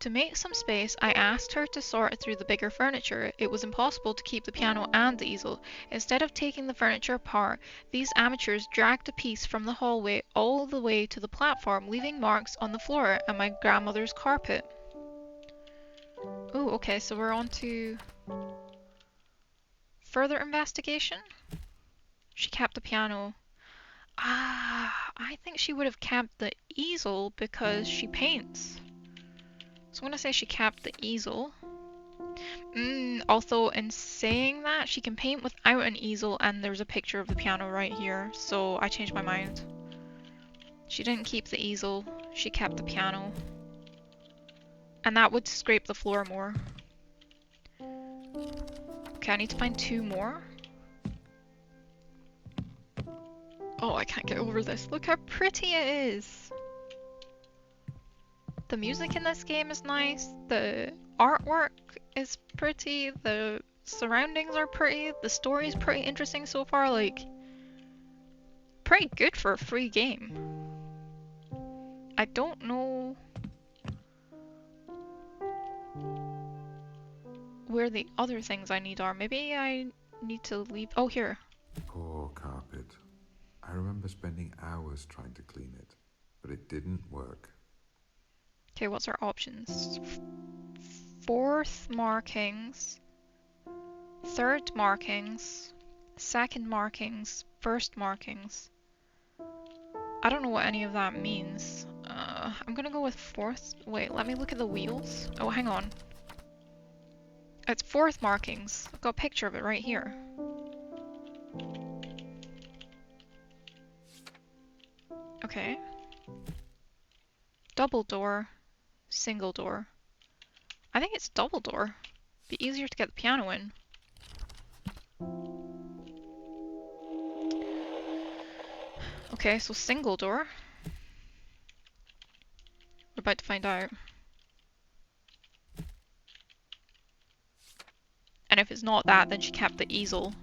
To make some space, I asked her to sort through the bigger furniture. It was impossible to keep the piano and the easel. Instead of taking the furniture apart, these amateurs dragged a piece from the hallway all the way to the platform, leaving marks on the floor and my grandmother's carpet. Ooh, okay, so we're on to further investigation. She kept the piano. I think she would have kept the easel because she paints. So I'm gonna say she kept the easel. Although in saying that, she can paint without an easel and there's a picture of the piano right here, so I changed my mind. She didn't keep the easel, she kept the piano. And that would scrape the floor more. Okay, I need to find 2 more. Oh, I can't get over this. Look how pretty it is! The music in this game is nice, the artwork is pretty, the surroundings are pretty, the story's pretty interesting so far, like, pretty good for a free game. I don't know where the other things I need are. Maybe I need to leave. Oh, here. Poor carpet. I remember spending hours trying to clean it, but it didn't work. Okay, what's our options? 4th markings, 3rd markings, 2nd markings, 1st markings. I don't know what any of that means. I'm gonna go with 4th. Wait, let me look at the wheels. Oh, hang on. It's 4th markings. I've got a picture of it right here. Okay. Double door, single door. I think it's double door. Be easier to get the piano in. Okay, so single door. We're about to find out. And if it's not that, then she kept the easel.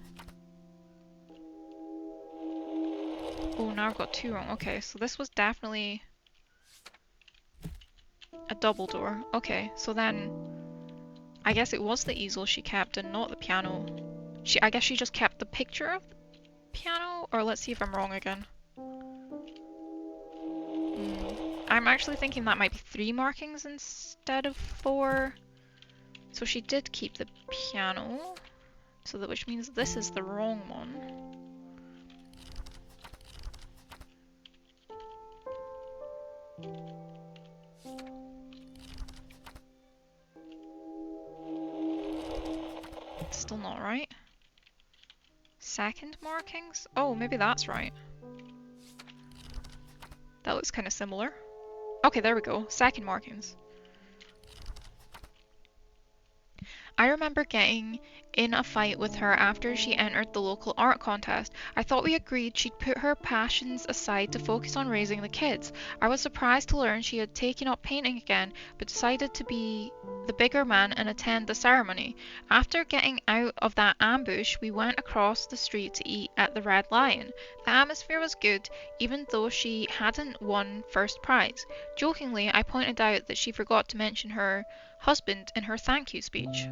Oh, now I've got 2 wrong. Okay, so this was definitely a double door. Okay, so then I guess it was the easel she kept and not the piano. I guess she just kept the picture of the piano? Or let's see if I'm wrong again. I'm actually thinking that might be 3 markings instead of 4. So she did keep the piano, so that which means this is the wrong one. Still not right. 2nd markings? Oh, maybe that's right. That looks kind of similar. Okay, there we go. 2nd markings. I remember getting in a fight with her after she entered the local art contest. I thought we agreed she'd put her passions aside to focus on raising the kids. I was surprised to learn she had taken up painting again, but decided to be the bigger man and attend the ceremony. After getting out of that ambush, we went across the street to eat at the Red Lion. The atmosphere was good, even though she hadn't won first prize. Jokingly, I pointed out that she forgot to mention her husband in her thank you speech.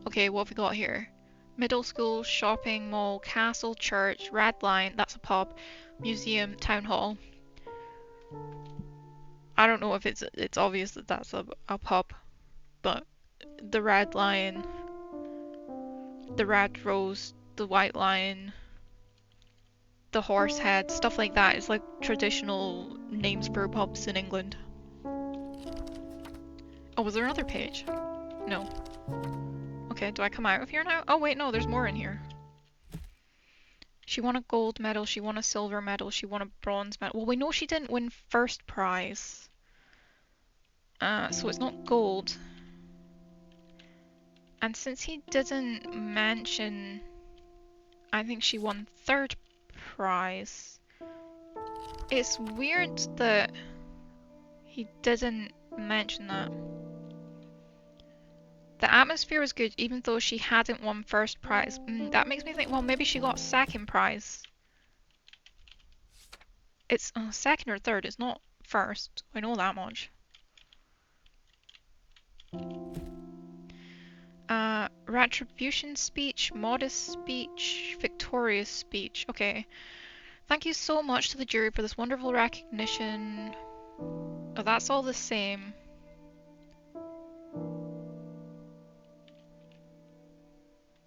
Okay, what have we got here? Middle school, shopping mall, castle, church, Red Lion, that's a pub, museum, town hall. I don't know if it's obvious that that's a pub, but the Red Lion, the Red Rose, the White Lion, the Horse Head, stuff like that is like traditional names for pubs in England. Oh, was there another page? No. Okay, do I come out of here now? Oh wait, no, there's more in here. She won a gold medal, she won a silver medal, she won a bronze medal. Well, we know she didn't win first prize. So it's not gold. And since he didn't mention... I think she won third prize. It's weird that he didn't mention that. The atmosphere was good even though she hadn't won first prize. That makes me think, well, maybe she got second prize. It's second or third, it's not first. I know that much. Retribution speech, modest speech, victorious speech. Okay. Thank you so much to the jury for this wonderful recognition. Oh, that's all the same.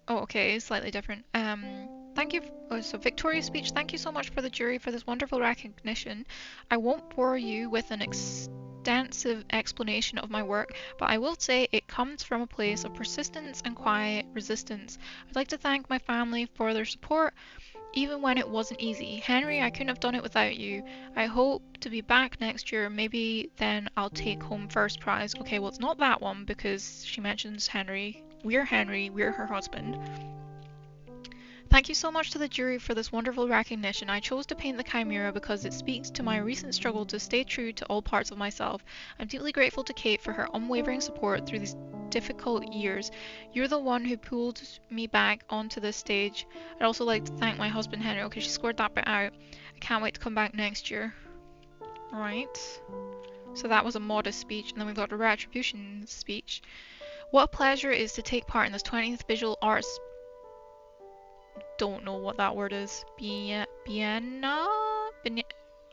Oh, okay, slightly different. Thank you. So victorious speech. Thank you so much for the jury for this wonderful recognition. I won't bore you with an extensive explanation of my work, but I will say it comes from a place of persistence and quiet resistance. I'd like to thank my family for their support, even when it wasn't easy. Henry, I couldn't have done it without you. I hope to be back next year. Maybe then I'll take home first prize. Okay, well, it's not that one because she mentions Henry. Henry, we're her husband. Thank you so much to the jury for this wonderful recognition. I chose to paint the chimera because it speaks to my recent struggle to stay true to all parts of myself. I'm deeply grateful to Kate for her unwavering support through these difficult years. You're the one who pulled me back onto this stage. I'd also like to thank my husband Henry. Okay, she scored that bit out. I can't wait to come back next year. Right. So that was a modest speech, and then we've got a retribution speech. What a pleasure it is to take part in this 20th Visual Arts. Don't know what that word is. Bienna?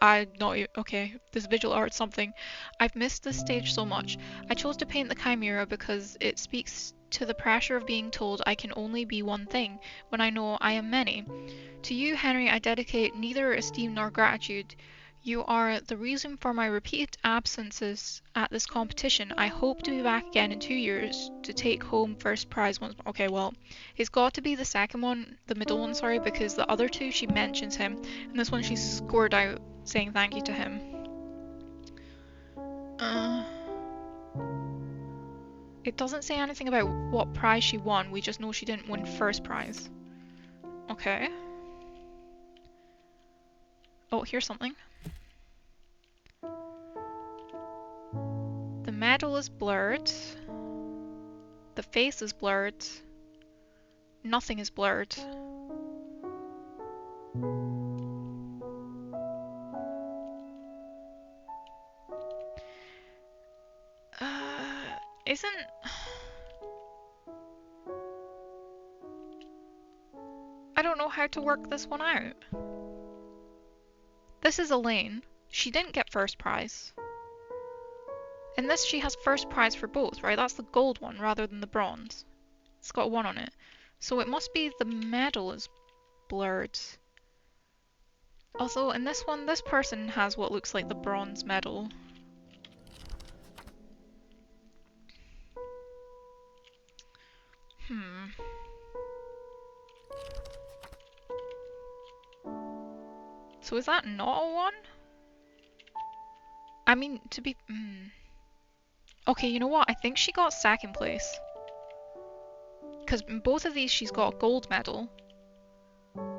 I know. Okay, this visual art something. I've missed this stage so much. I chose to paint the chimera because it speaks to the pressure of being told I can only be one thing when I know I am many. To you, Henry, I dedicate neither esteem nor gratitude. You are the reason for my repeated absences at this competition. I hope to be back again in 2 years to take home first prize once more. Okay, well, it's got to be the second one, the middle one, sorry, because the other two she mentions him, and this one she scored out saying thank you to him. It doesn't say anything about what prize she won, we just know she didn't win first prize. Okay. Oh, here's something. The medal is blurred. The face is blurred. Nothing is blurred. Isn't... I don't know how to work this one out. This is Elaine. She didn't get first prize. In this, she has first prize for both, right? That's the gold one rather than the bronze. It's got a 1 on it. So it must be the medal is blurred. Also, in this one, this person has what looks like the bronze medal. So is that not a 1? I mean, to be... Okay, you know what? I think she got second place. Because in both of these she's got a gold medal.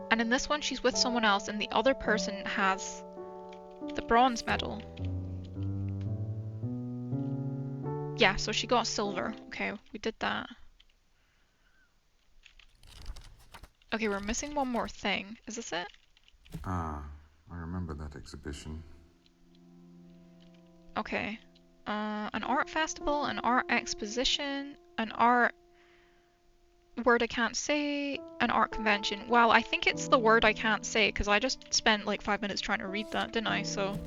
And in this one she's with someone else and the other person has the bronze medal. Yeah, so she got silver. Okay, we did that. Okay, we're missing one more thing. Is this it? Ah, I remember that exhibition. Okay. An art festival, an art exposition, an art word I can't say, an art convention. Well, I think it's the word I can't say because I just spent like 5 minutes trying to read that, didn't I? So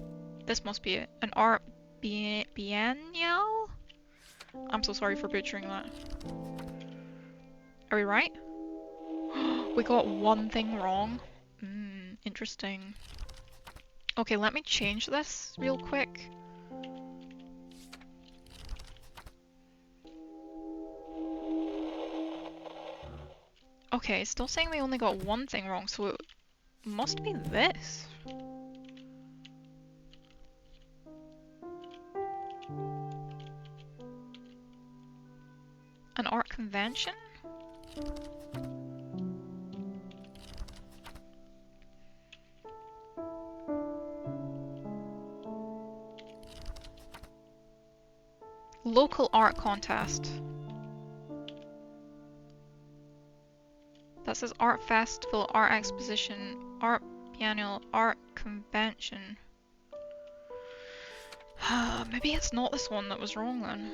this must be it. An art biennial? I'm so sorry for butchering that. Are we right? We got one thing wrong. Interesting. Okay, let me change this real quick. Okay, it's still saying we only got one thing wrong, so it must be this. An art convention? Local art contest. That says art festival, art exposition, art biennial, art convention. Maybe it's not this one that was wrong then.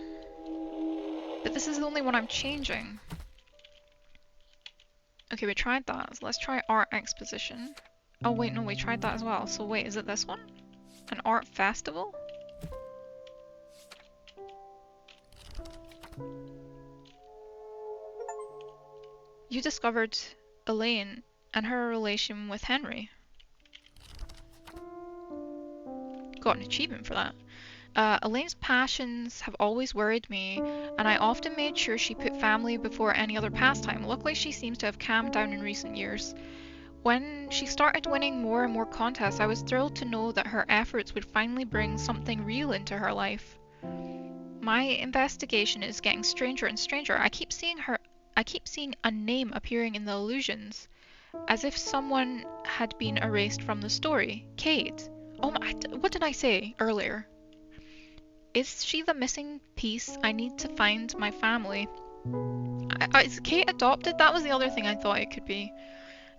But this is the only one I'm changing. Okay, we tried that. So let's try art exposition. Oh wait, no, we tried that as well. So wait, is it this one? An art festival? You discovered Elaine and her relation with Henri. Got an achievement for that. Elaine's passions have always worried me, and I often made sure she put family before any other pastime. Luckily, she seems to have calmed down in recent years. When she started winning more and more contests, I was thrilled to know that her efforts would finally bring something real into her life. My investigation is getting stranger and stranger. I keep seeing a name appearing in the illusions, as if someone had been erased from the story. Kate. Oh my, what did I say earlier? Is she the missing piece? I need to find my family. Is Kate adopted? That was the other thing I thought it could be.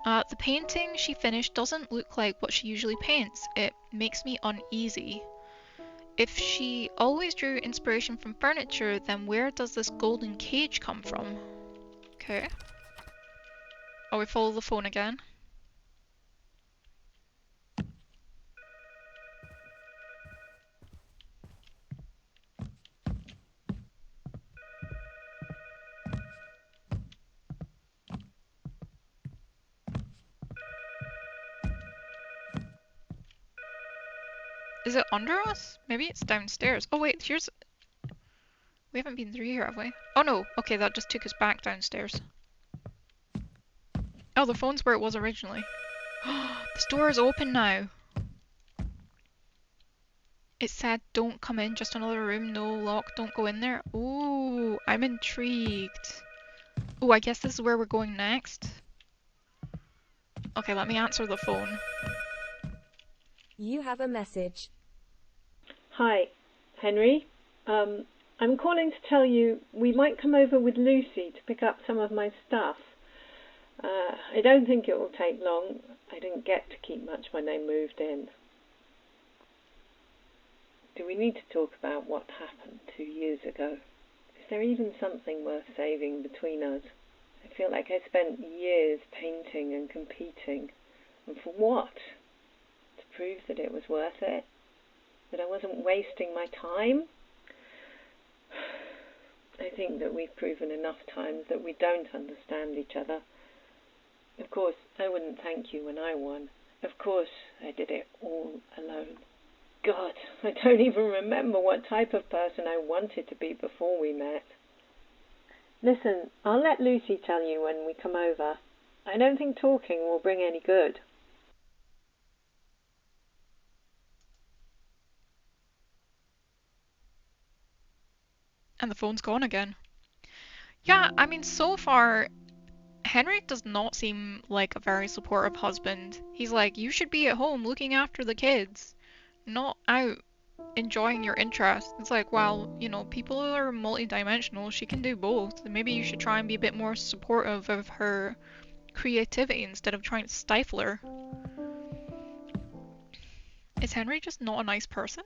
The painting she finished doesn't look like what she usually paints. It makes me uneasy. If she always drew inspiration from furniture, then where does this golden cage come from? Okay. Oh, we follow the phone again. Is it under us? Maybe it's downstairs. Oh wait, here's... We haven't been through here, have we? Oh no, okay, that just took us back downstairs. Oh, the phone's where it was originally. This door is open now. It said, don't come in, just another room, no lock, don't go in there. Ooh, I'm intrigued. Ooh, I guess this is where we're going next. Okay, let me answer the phone. You have a message. Hi, Henry. I'm calling to tell you we might come over with Lucy to pick up some of my stuff. I don't think it will take long. I didn't get to keep much when they moved in. Do we need to talk about what happened 2 years ago? Is there even something worth saving between us? I feel like I spent years painting and competing. And for what? To prove that it was worth it? That I wasn't wasting my time? I think that we've proven enough times that we don't understand each other. Of course, I wouldn't thank you when I won. Of course, I did it all alone. God, I don't even remember what type of person I wanted to be before we met. Listen, I'll let Lucy tell you when we come over. I don't think talking will bring any good. And the phone's gone again. Yeah, I mean, so far, Henry does not seem like a very supportive husband. He's like, you should be at home looking after the kids, not out enjoying your interests. It's like, well, you know, people are multidimensional. She can do both. Maybe you should try and be a bit more supportive of her creativity instead of trying to stifle her. Is Henry just not a nice person?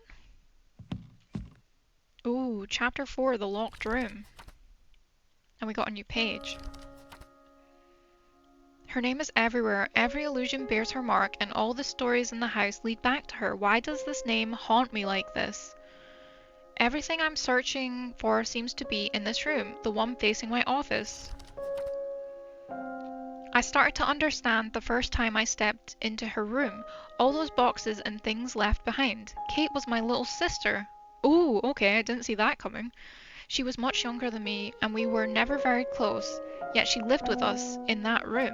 Ooh, chapter 4, the locked room. And we got a new page. Her name is everywhere. Every illusion bears her mark, and all the stories in the house lead back to her. Why does this name haunt me like this? Everything I'm searching for seems to be in this room, the one facing my office. I started to understand the first time I stepped into her room. All those boxes and things left behind. Kate was my little sister. Ooh, okay, I didn't see that coming. She was much younger than me, and we were never very close, yet she lived with us in that room.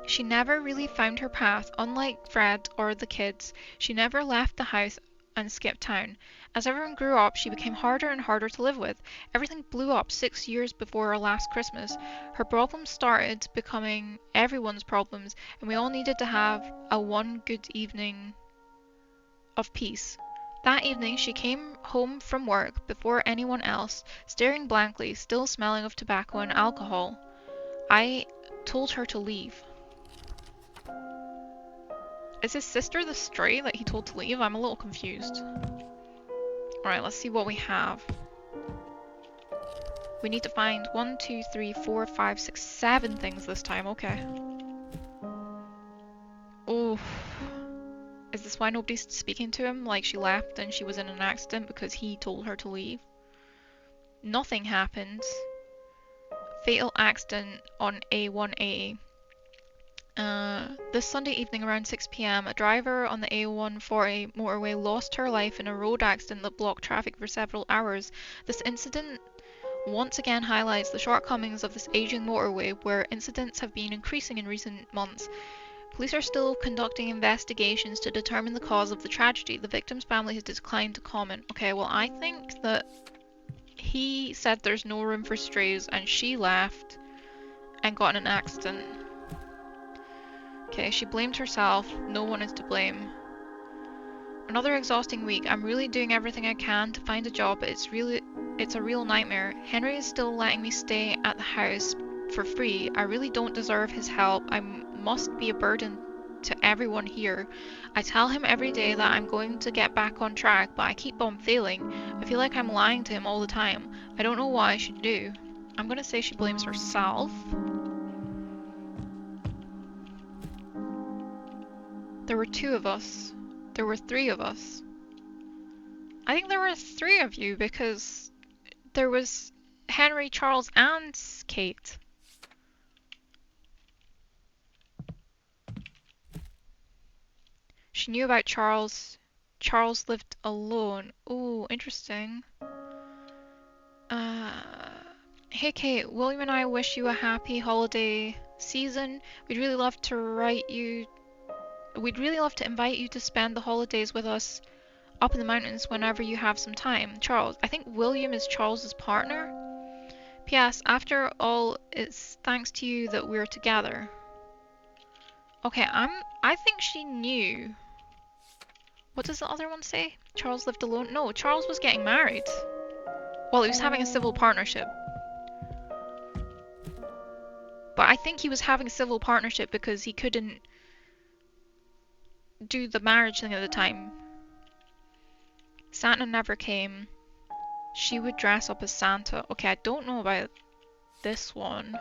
She never really found her path. Unlike Fred or the kids, she never left the house and skipped town. As everyone grew up, she became harder and harder to live with. Everything blew up 6 years before our last Christmas. Her problems started becoming everyone's problems, and we all needed to have a one good evening of peace. That evening she came home from work before anyone else, staring blankly, still smelling of tobacco and alcohol. I told her to leave. Is his sister the stray that he told to leave? I'm a little confused. Alright, let's see what we have. We need to find 1, 2, 3, 4, 5, 6, 7 things this time. Okay. Oh. Is this why nobody's speaking to him? Like she left and she was in an accident because he told her to leave? Nothing happened. Fatal accident on A1A. This Sunday evening around 6 p.m, a driver on the A140 motorway lost her life in a road accident that blocked traffic for several hours. This incident once again highlights the shortcomings of this aging motorway, where incidents have been increasing in recent months. Police are still conducting investigations to determine the cause of the tragedy. The victim's family has declined to comment. Okay, well, I think that he said there's no room for strays and she left and got in an accident. Okay, she blamed herself. No one is to blame. Another exhausting week. I'm really doing everything I can to find a job, but it's a real nightmare. Henry is still letting me stay at the house for free. I really don't deserve his help. I must be a burden to everyone here. I tell him every day that I'm going to get back on track, but I keep on failing. I feel like I'm lying to him all the time. I don't know what I should do. I'm gonna say she blames herself. There were 2 of us. There were 3 of us. I think there were 3 of you because there was Henry, Charles, and Kate. She knew about Charles. Charles lived alone. Oh, interesting. Hey Kate, William and I wish you a happy holiday season. We'd really love to invite you to spend the holidays with us up in the mountains whenever you have some time. Charles. I think William is Charles's partner. P.S. After all, it's thanks to you that we're together. Okay, I think she knew. What does the other one say? Charles lived alone? No, Charles was getting married. Well, he was having a civil partnership. But I think he was having a civil partnership because he couldn't do the marriage thing at the time. Santa never came. She would dress up as Santa. Okay, I don't know about this one.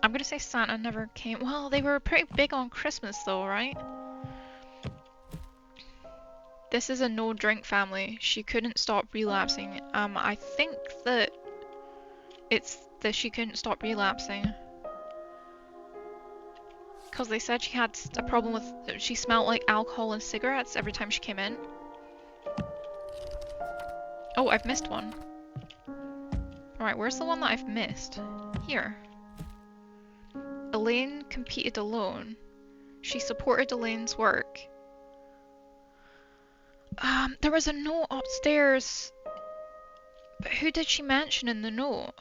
I'm gonna say Santa never came. Well, they were pretty big on Christmas though, right? This is a no-drink family. She couldn't stop relapsing. I think that it's that she couldn't stop relapsing. Because they said she had a problem with... She smelled like alcohol and cigarettes every time she came in. Oh, I've missed one. Alright, where's the one that I've missed? Here. Elaine competed alone. She supported Elaine's work. There was a note upstairs. But who did she mention in the note?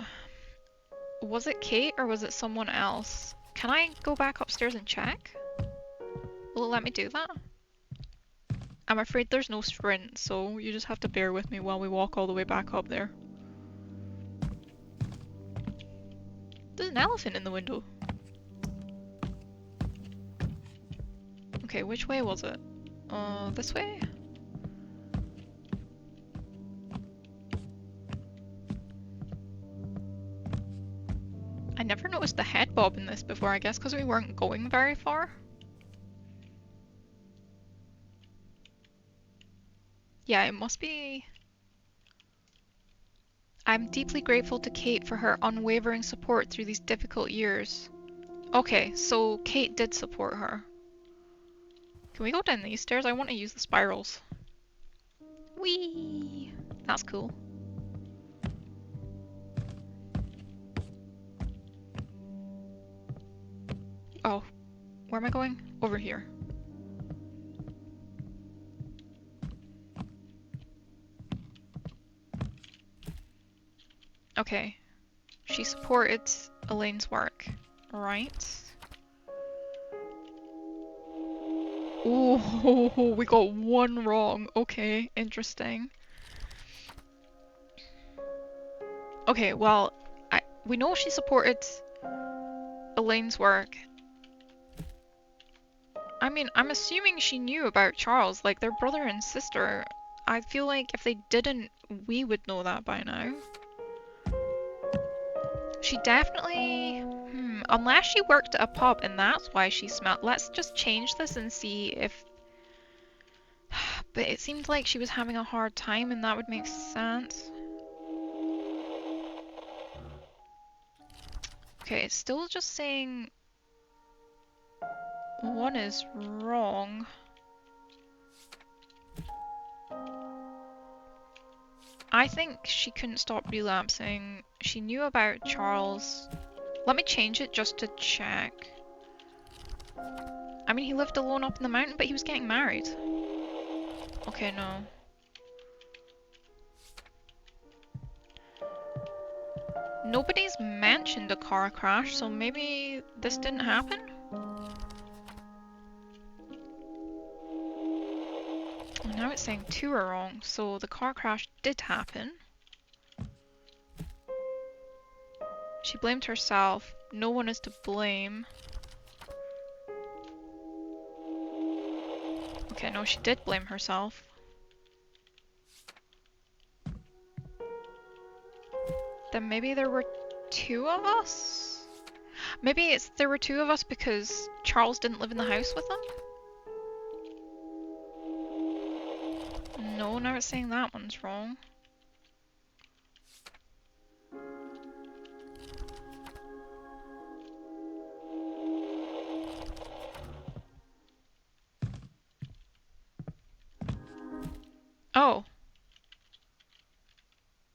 Was it Kate or was it someone else? Can I go back upstairs and check? Will it let me do that? I'm afraid there's no sprint, so you just have to bear with me while we walk all the way back up there. There's an elephant in the window. Okay, which way was it? This way? I never noticed the head bob in this before, I guess because we weren't going very far. Yeah, it must be... I'm deeply grateful to Kate for her unwavering support through these difficult years. Okay, so Kate did support her. Can we go down these stairs? I want to use the spirals. Whee! That's cool. Oh, where am I going? Over here. Okay. She supported Elaine's work. Right. Oh, we got one wrong. Okay, interesting. Okay, well, we know she supported Elaine's work. I mean, I'm assuming she knew about Charles, like they're brother and sister. I feel like if they didn't, we would know that by now. She definitely... unless she worked at a pub and that's why she smelled... Let's just change this and see if... But it seemed like she was having a hard time and that would make sense. Okay, it's still just saying... one is wrong. I think she couldn't stop relapsing. She knew about Charles. Let me change it just to check. I mean, he lived alone up in the mountain, but he was getting married. Okay, no. Nobody's mentioned a car crash, so maybe this didn't happen? Well, now it's saying 2 are wrong, so the car crash did happen. She blamed herself. No one is to blame. Okay, no, she did blame herself. Then maybe there were 2 of us? Maybe there were 2 of us because Charles didn't live in the house with them? No, now it's saying that one's wrong. Oh.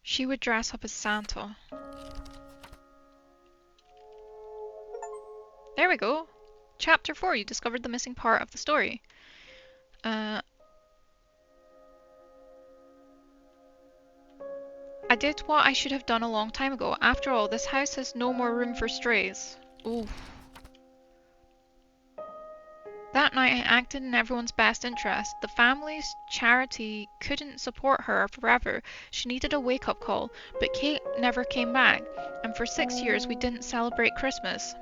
She would dress up as Santa. There we go. Chapter 4, you discovered the missing part of the story. I did what I should have done a long time ago. After all, this house has no more room for strays. Ooh. That night I acted in everyone's best interest. The family's charity couldn't support her forever. She needed a wake-up call, but Kate never came back, and for 6 years we didn't celebrate Christmas.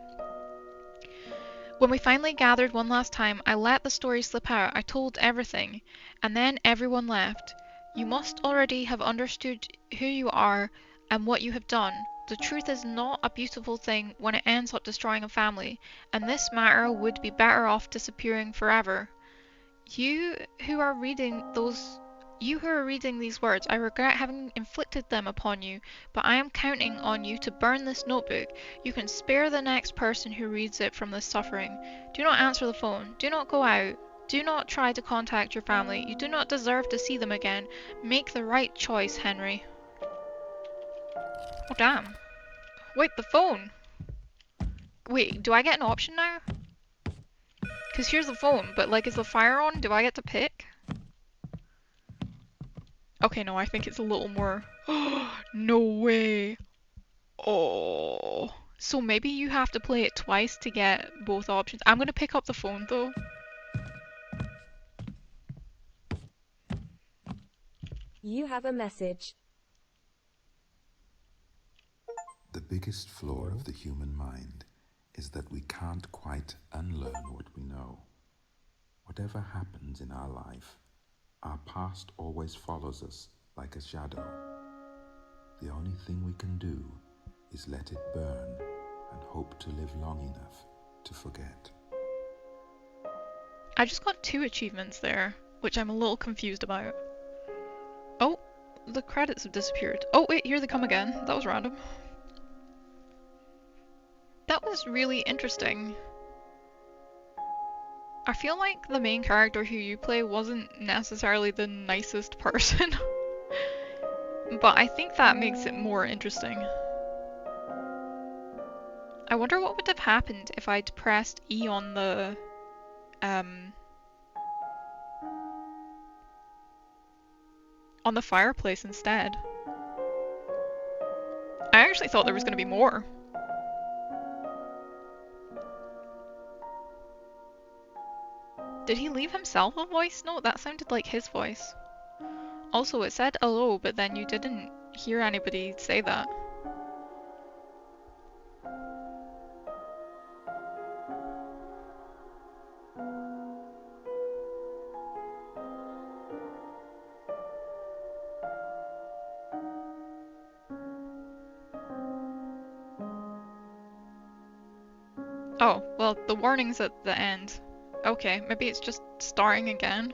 When we finally gathered one last time, I let the story slip out. I told everything, and then everyone left. You must already have understood who you are and what you have done. The truth is not a beautiful thing when it ends up destroying a family, and this matter would be better off disappearing forever. You who are reading these words, I regret having inflicted them upon you, but I am counting on you to burn this notebook. You can spare the next person who reads it from this suffering. Do not answer the phone. Do not go out. Do not try to contact your family. You do not deserve to see them again. Make the right choice, Henry. Oh, damn. Wait, the phone. Wait, do I get an option now? Because here's the phone, but like, is the fire on? Do I get to pick? Okay, no, I think it's a little more... No way. Oh. So maybe you have to play it twice to get both options. I'm going to pick up the phone, though. You have a message. The biggest flaw of the human mind is that we can't quite unlearn what we know. Whatever happens in our life, our past always follows us like a shadow. The only thing we can do is let it burn and hope to live long enough to forget. I just got 2 achievements there, which I'm a little confused about. Oh, the credits have disappeared. Oh wait, here they come again. That was random. That was really interesting. I feel like the main character who you play wasn't necessarily the nicest person. But I think that makes it more interesting. I wonder what would have happened if I'd pressed E on the fireplace instead. I actually thought there was going to be more. Did he leave himself a voice note? That sounded like his voice. Also, it said hello, but then you didn't hear anybody say that. Oh, well, the warning's at the end. Okay, maybe it's just starting again.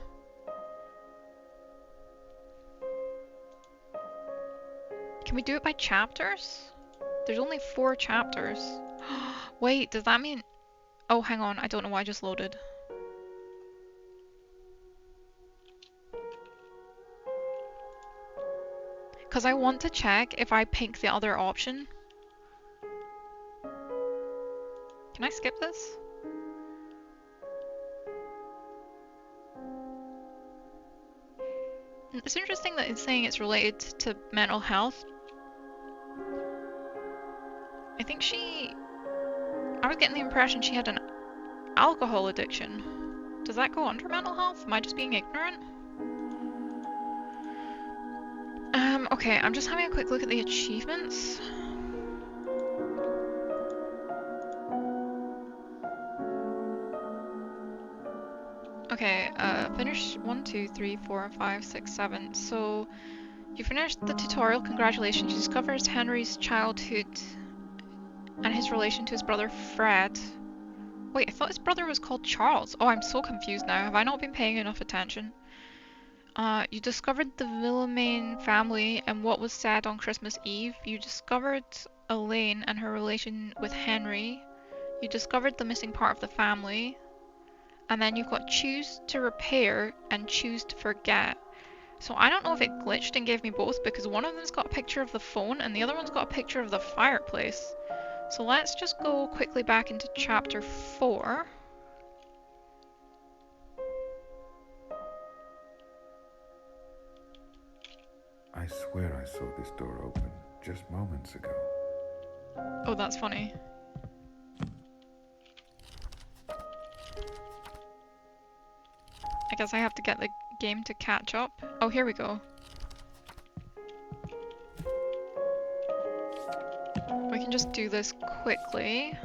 Can we do it by chapters? There's only 4 chapters. Wait, does that mean... Oh, hang on, I don't know why I just loaded. Because I want to check if I pick the other option. Can I skip this? It's interesting that it's saying it's related to mental health. I think I was getting the impression she had an alcohol addiction. Does that go under mental health? Am I just being ignorant? Okay, I'm just having a quick look at the achievements. Okay, finish 1, 2, 3, 4, 5, 6, 7. So, you finished the tutorial, congratulations. You discovered Henry's childhood and his relation to his brother Fred. Wait, I thought his brother was called Charles. Oh, I'm so confused now. Have I not been paying enough attention? You discovered the Villemaine family and what was said on Christmas Eve. You discovered Elaine and her relation with Henry. You discovered the missing part of the family. And then you've got choose to repair and choose to forget. So I don't know if it glitched and gave me both, because one of them's got a picture of the phone and the other one's got a picture of the fireplace. So let's just go quickly back into chapter 4. I swear I saw this door open just moments ago. Oh, that's funny. I guess I have to get the game to catch up. Oh, here we go. We can just do this quickly.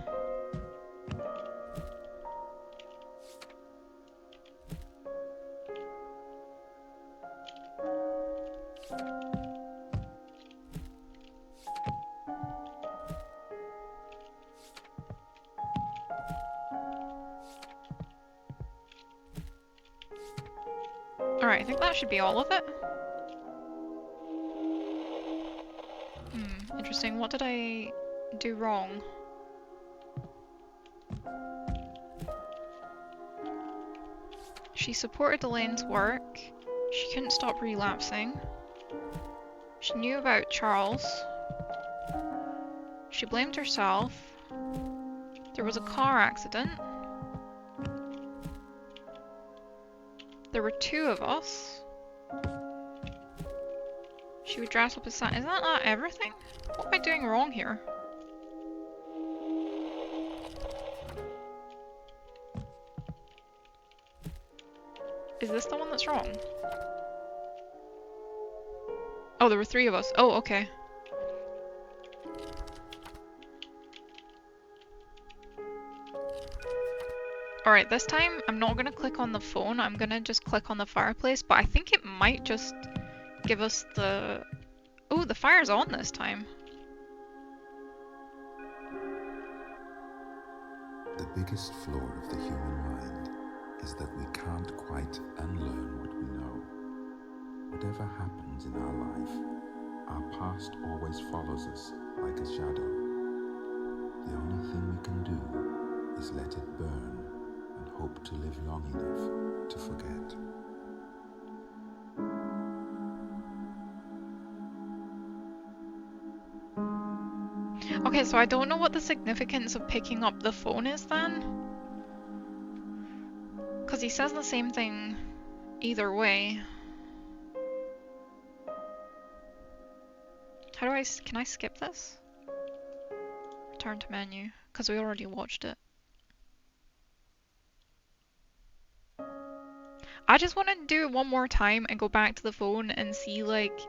Alright, I think that should be all of it. Interesting. What did I do wrong? She supported Elaine's work. She couldn't stop relapsing. She knew about Charles. She blamed herself. There was a car accident. There were 2 of us. She would dress up as Santa. Is that not everything? What am I doing wrong here? Is this the one that's wrong? Oh, there were 3 of us. Oh, okay. Alright, this time I'm not going to click on the phone. I'm going to just click on the fireplace, but I think it might just give us the... Oh, the fire's on this time. The biggest flaw of the human mind is that we can't quite unlearn what we know. Whatever happens in our life, our past always follows us like a shadow. The only thing we can do is let it burn and hope to live long enough to forget. Okay, so I don't know what the significance of picking up the phone is then. Because he says the same thing either way. How do can I skip this? Return to menu, because we already watched it. I just want to do it one more time and go back to the phone and see, like,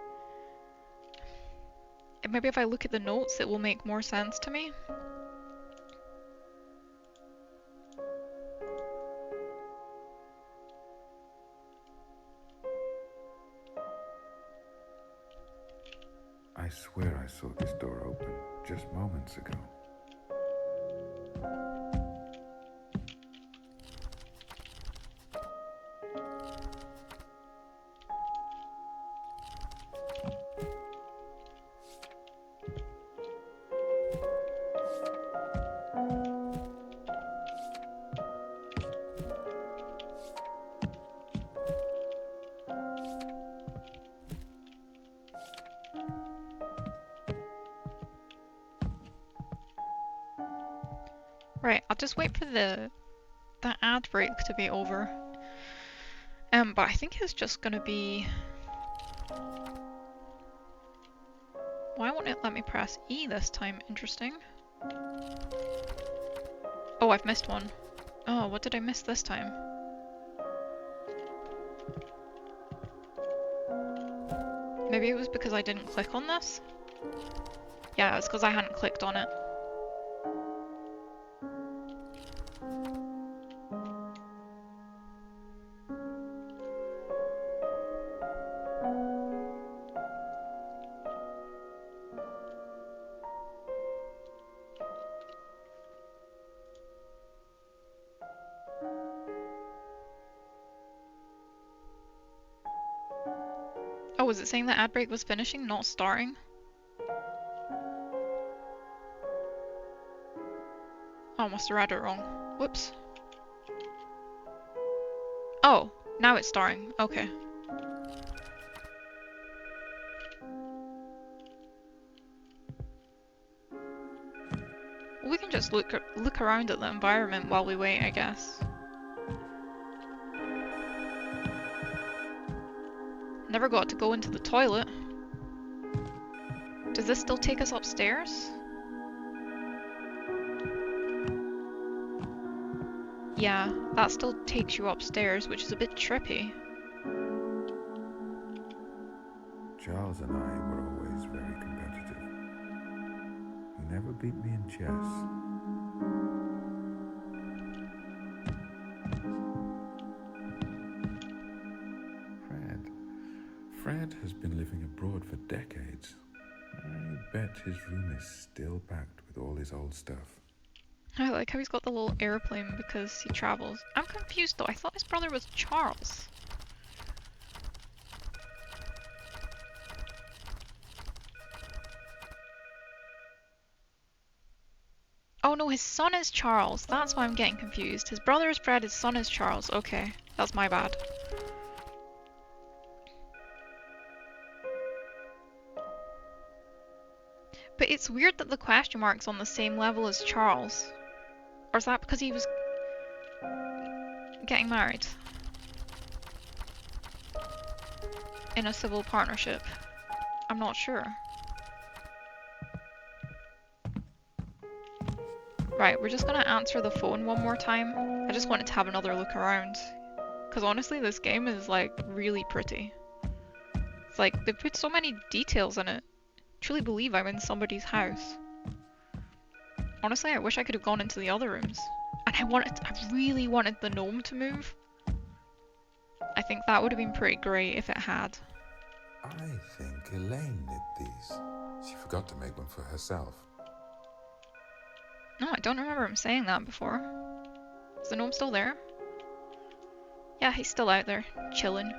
maybe if I look at the notes it will make more sense to me. I swear I saw this door open just moments ago. Right, I'll just wait for the ad break to be over. But I think it's just gonna be... Why won't it let me press E this time? Interesting. Oh, I've missed one. Oh, what did I miss this time? Maybe it was because I didn't click on this? Yeah, it's because I hadn't clicked on it. Oh, was it saying the ad break was finishing, not starting? Oh, I must have read it wrong. Whoops. Oh, now it's starting. Okay. We can just look around at the environment while we wait, I guess. Never got to go into the toilet. Does this still take us upstairs? Yeah, that still takes you upstairs, which is a bit trippy. Charles and I were always very competitive. He never beat me in chess. Fred has been living abroad for decades. I bet his room is still packed with all his old stuff. I like how he's got the little airplane because he travels. I'm confused though, I thought his brother was Charles. Oh no, his son is Charles. That's why I'm getting confused. His brother is Fred, his son is Charles. Okay, that's my bad. But it's weird that the question mark's on the same level as Charles. Or is that because he was getting married? In a civil partnership? I'm not sure. Right, we're just gonna answer the phone one more time. I just wanted to have another look around. Because honestly, this game is like really pretty. It's like, they put so many details in it. Truly believe I'm in somebody's house. Honestly, I wish I could have gone into the other rooms. And I really wanted the gnome to move. I think that would have been pretty great if it had. I think Elaine knit these. She forgot to make one for herself. No, I don't remember him saying that before. Is the gnome still there? Yeah, he's still out there, chilling.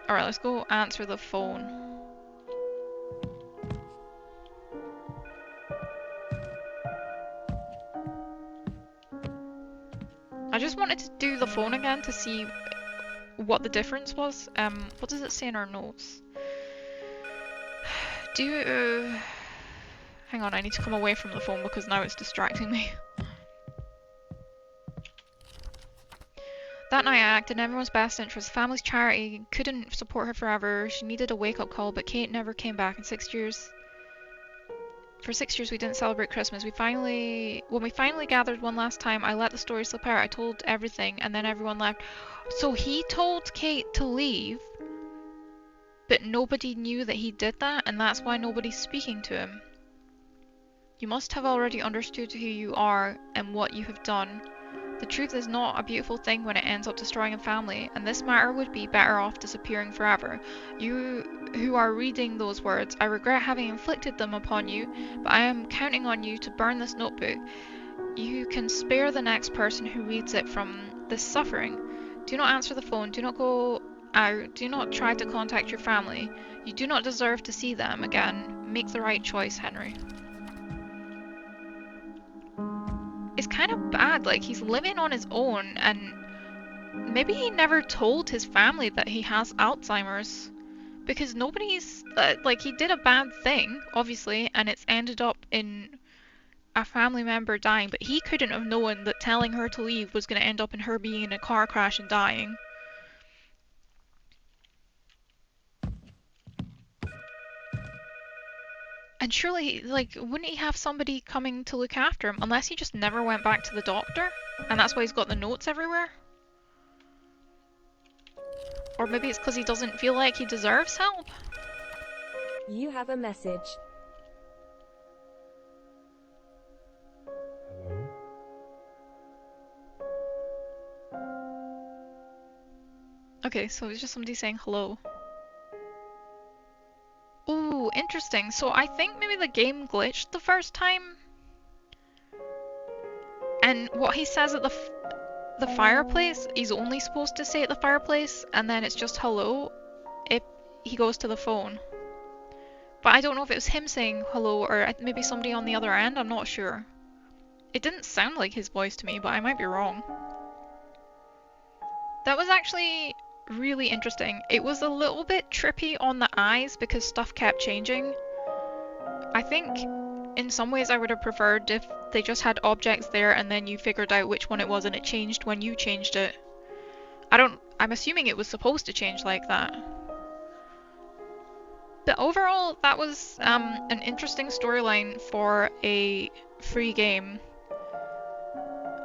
Alright, let's go answer the phone. I just wanted to do the phone again to see what the difference was. What does it say in our notes? Hang on, I need to come away from the phone because now it's distracting me. That night I acted in everyone's best interest. The family's charity couldn't support her forever. She needed a wake-up call, but Kate never came back. For 6 years we didn't celebrate Christmas. When we finally gathered one last time, I let the story slip out. I told everything, and then everyone left. So he told Kate to leave, but nobody knew that he did that, and that's why nobody's speaking to him. You must have already understood who you are and what you have done. The truth is not a beautiful thing when it ends up destroying a family, and this matter would be better off disappearing forever. You who are reading those words, I regret having inflicted them upon you, but I am counting on you to burn this notebook. You can spare the next person who reads it from this suffering. Do not answer the phone, do not go out, do not try to contact your family. You do not deserve to see them again. Make the right choice, Henry. It's kind of bad, like he's living on his own and maybe he never told his family that he has Alzheimer's because nobody's, like he did a bad thing, obviously, and it's ended up in a family member dying, but he couldn't have known that telling her to leave was going to end up in her being in a car crash and dying. And surely, like, wouldn't he have somebody coming to look after him? Unless he just never went back to the doctor, and that's why he's got the notes everywhere? Or maybe it's because he doesn't feel like he deserves help? You have a message. Hello? Okay, so it's just somebody saying hello. Ooh, interesting. So I think maybe the game glitched the first time. And what he says at the fireplace, he's only supposed to say at the fireplace, and then it's just hello if he goes to the phone. But I don't know if it was him saying hello or maybe somebody on the other end, I'm not sure. It didn't sound like his voice to me, but I might be wrong. That was actually really interesting. It was a little bit trippy on the eyes because stuff kept changing. I think in some ways I would have preferred if they just had objects there and then you figured out which one it was and it changed when you changed it. I'm assuming it was supposed to change like that. But overall, that was an interesting storyline for a free game.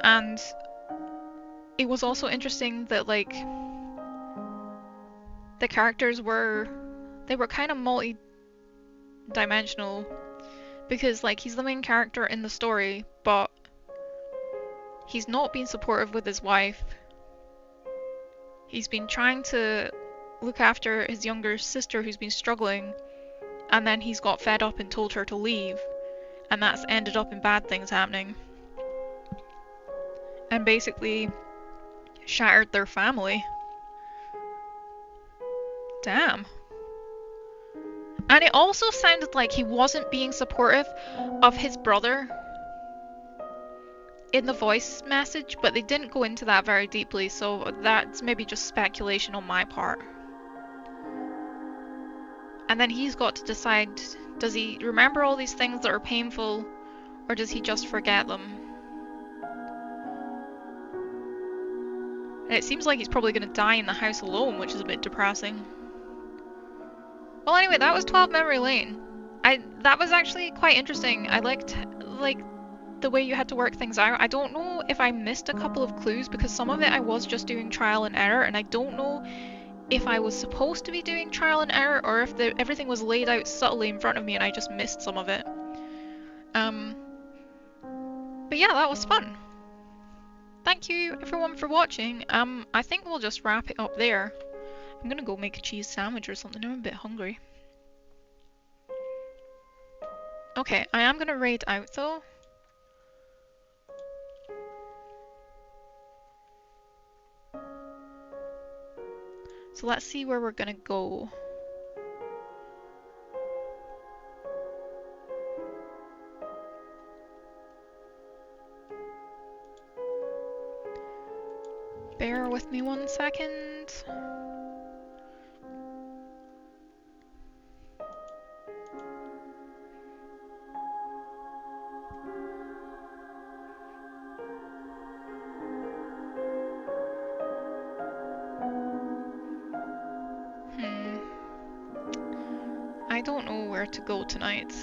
And it was also interesting that, like, the characters were kind of multi-dimensional. Because, like, he's the main character in the story, but he's not been supportive with his wife. He's been trying to look after his younger sister who's been struggling, and then he's got fed up and told her to leave, and that's ended up in bad things happening. And basically shattered their family. Damn. And it also sounded like he wasn't being supportive of his brother in the voice message, but they didn't go into that very deeply, so that's maybe just speculation on my part. And then he's got to decide, does he remember all these things that are painful, or does he just forget them? And it seems like he's probably going to die in the house alone, which is a bit depressing. Well, anyway, that was 12 Memory Lane. That was actually quite interesting. I liked, like, the way you had to work things out. I don't know if I missed a couple of clues because some of it I was just doing trial and error, and I don't know if I was supposed to be doing trial and error or if everything was laid out subtly in front of me and I just missed some of it. But yeah, that was fun. Thank you everyone for watching. I think we'll just wrap it up there. I'm gonna go make a cheese sandwich or something. I'm a bit hungry. Okay, I am gonna raid out though. So let's see where we're gonna go. Bear with me 1 second. I don't know where to go tonight.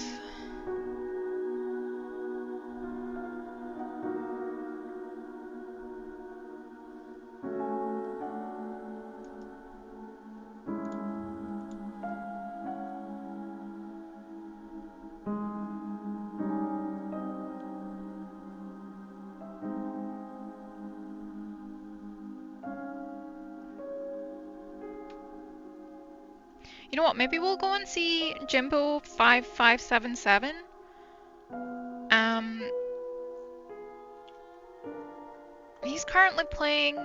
You know what, maybe we'll go and see Jimbo 5577. He's currently playing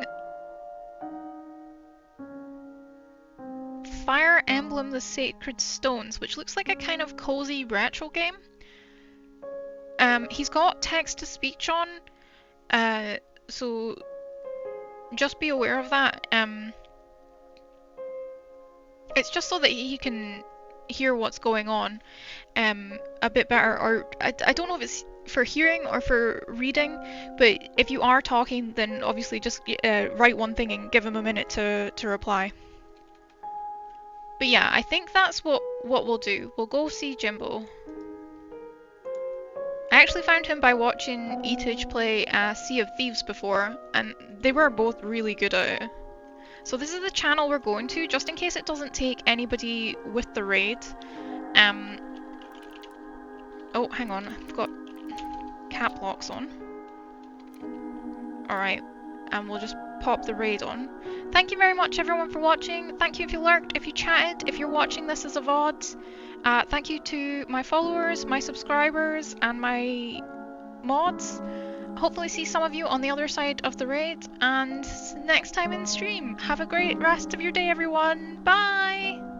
Fire Emblem the Sacred Stones, which looks like a kind of cozy retro game. He's got text-to-speech on, so just be aware of that. It's just so that he can hear what's going on a bit better, or I don't know if it's for hearing or for reading, but if you are talking, then obviously just write one thing and give him a minute to reply. But yeah, I think that's what we'll do. We'll go see Jimbo. I actually found him by watching Etage play Sea of Thieves before, and they were both really good at it. So this is the channel we're going to, just in case it doesn't take anybody with the raid. Oh, hang on, I've got cap locks on. Alright, and we'll just pop the raid on. Thank you very much everyone for watching. Thank you if you lurked, if you chatted, if you're watching this as a VOD. Thank you to my followers, my subscribers, and my mods. Hopefully see some of you on the other side of the raid, and next time in stream. Have a great rest of your day everyone. Bye!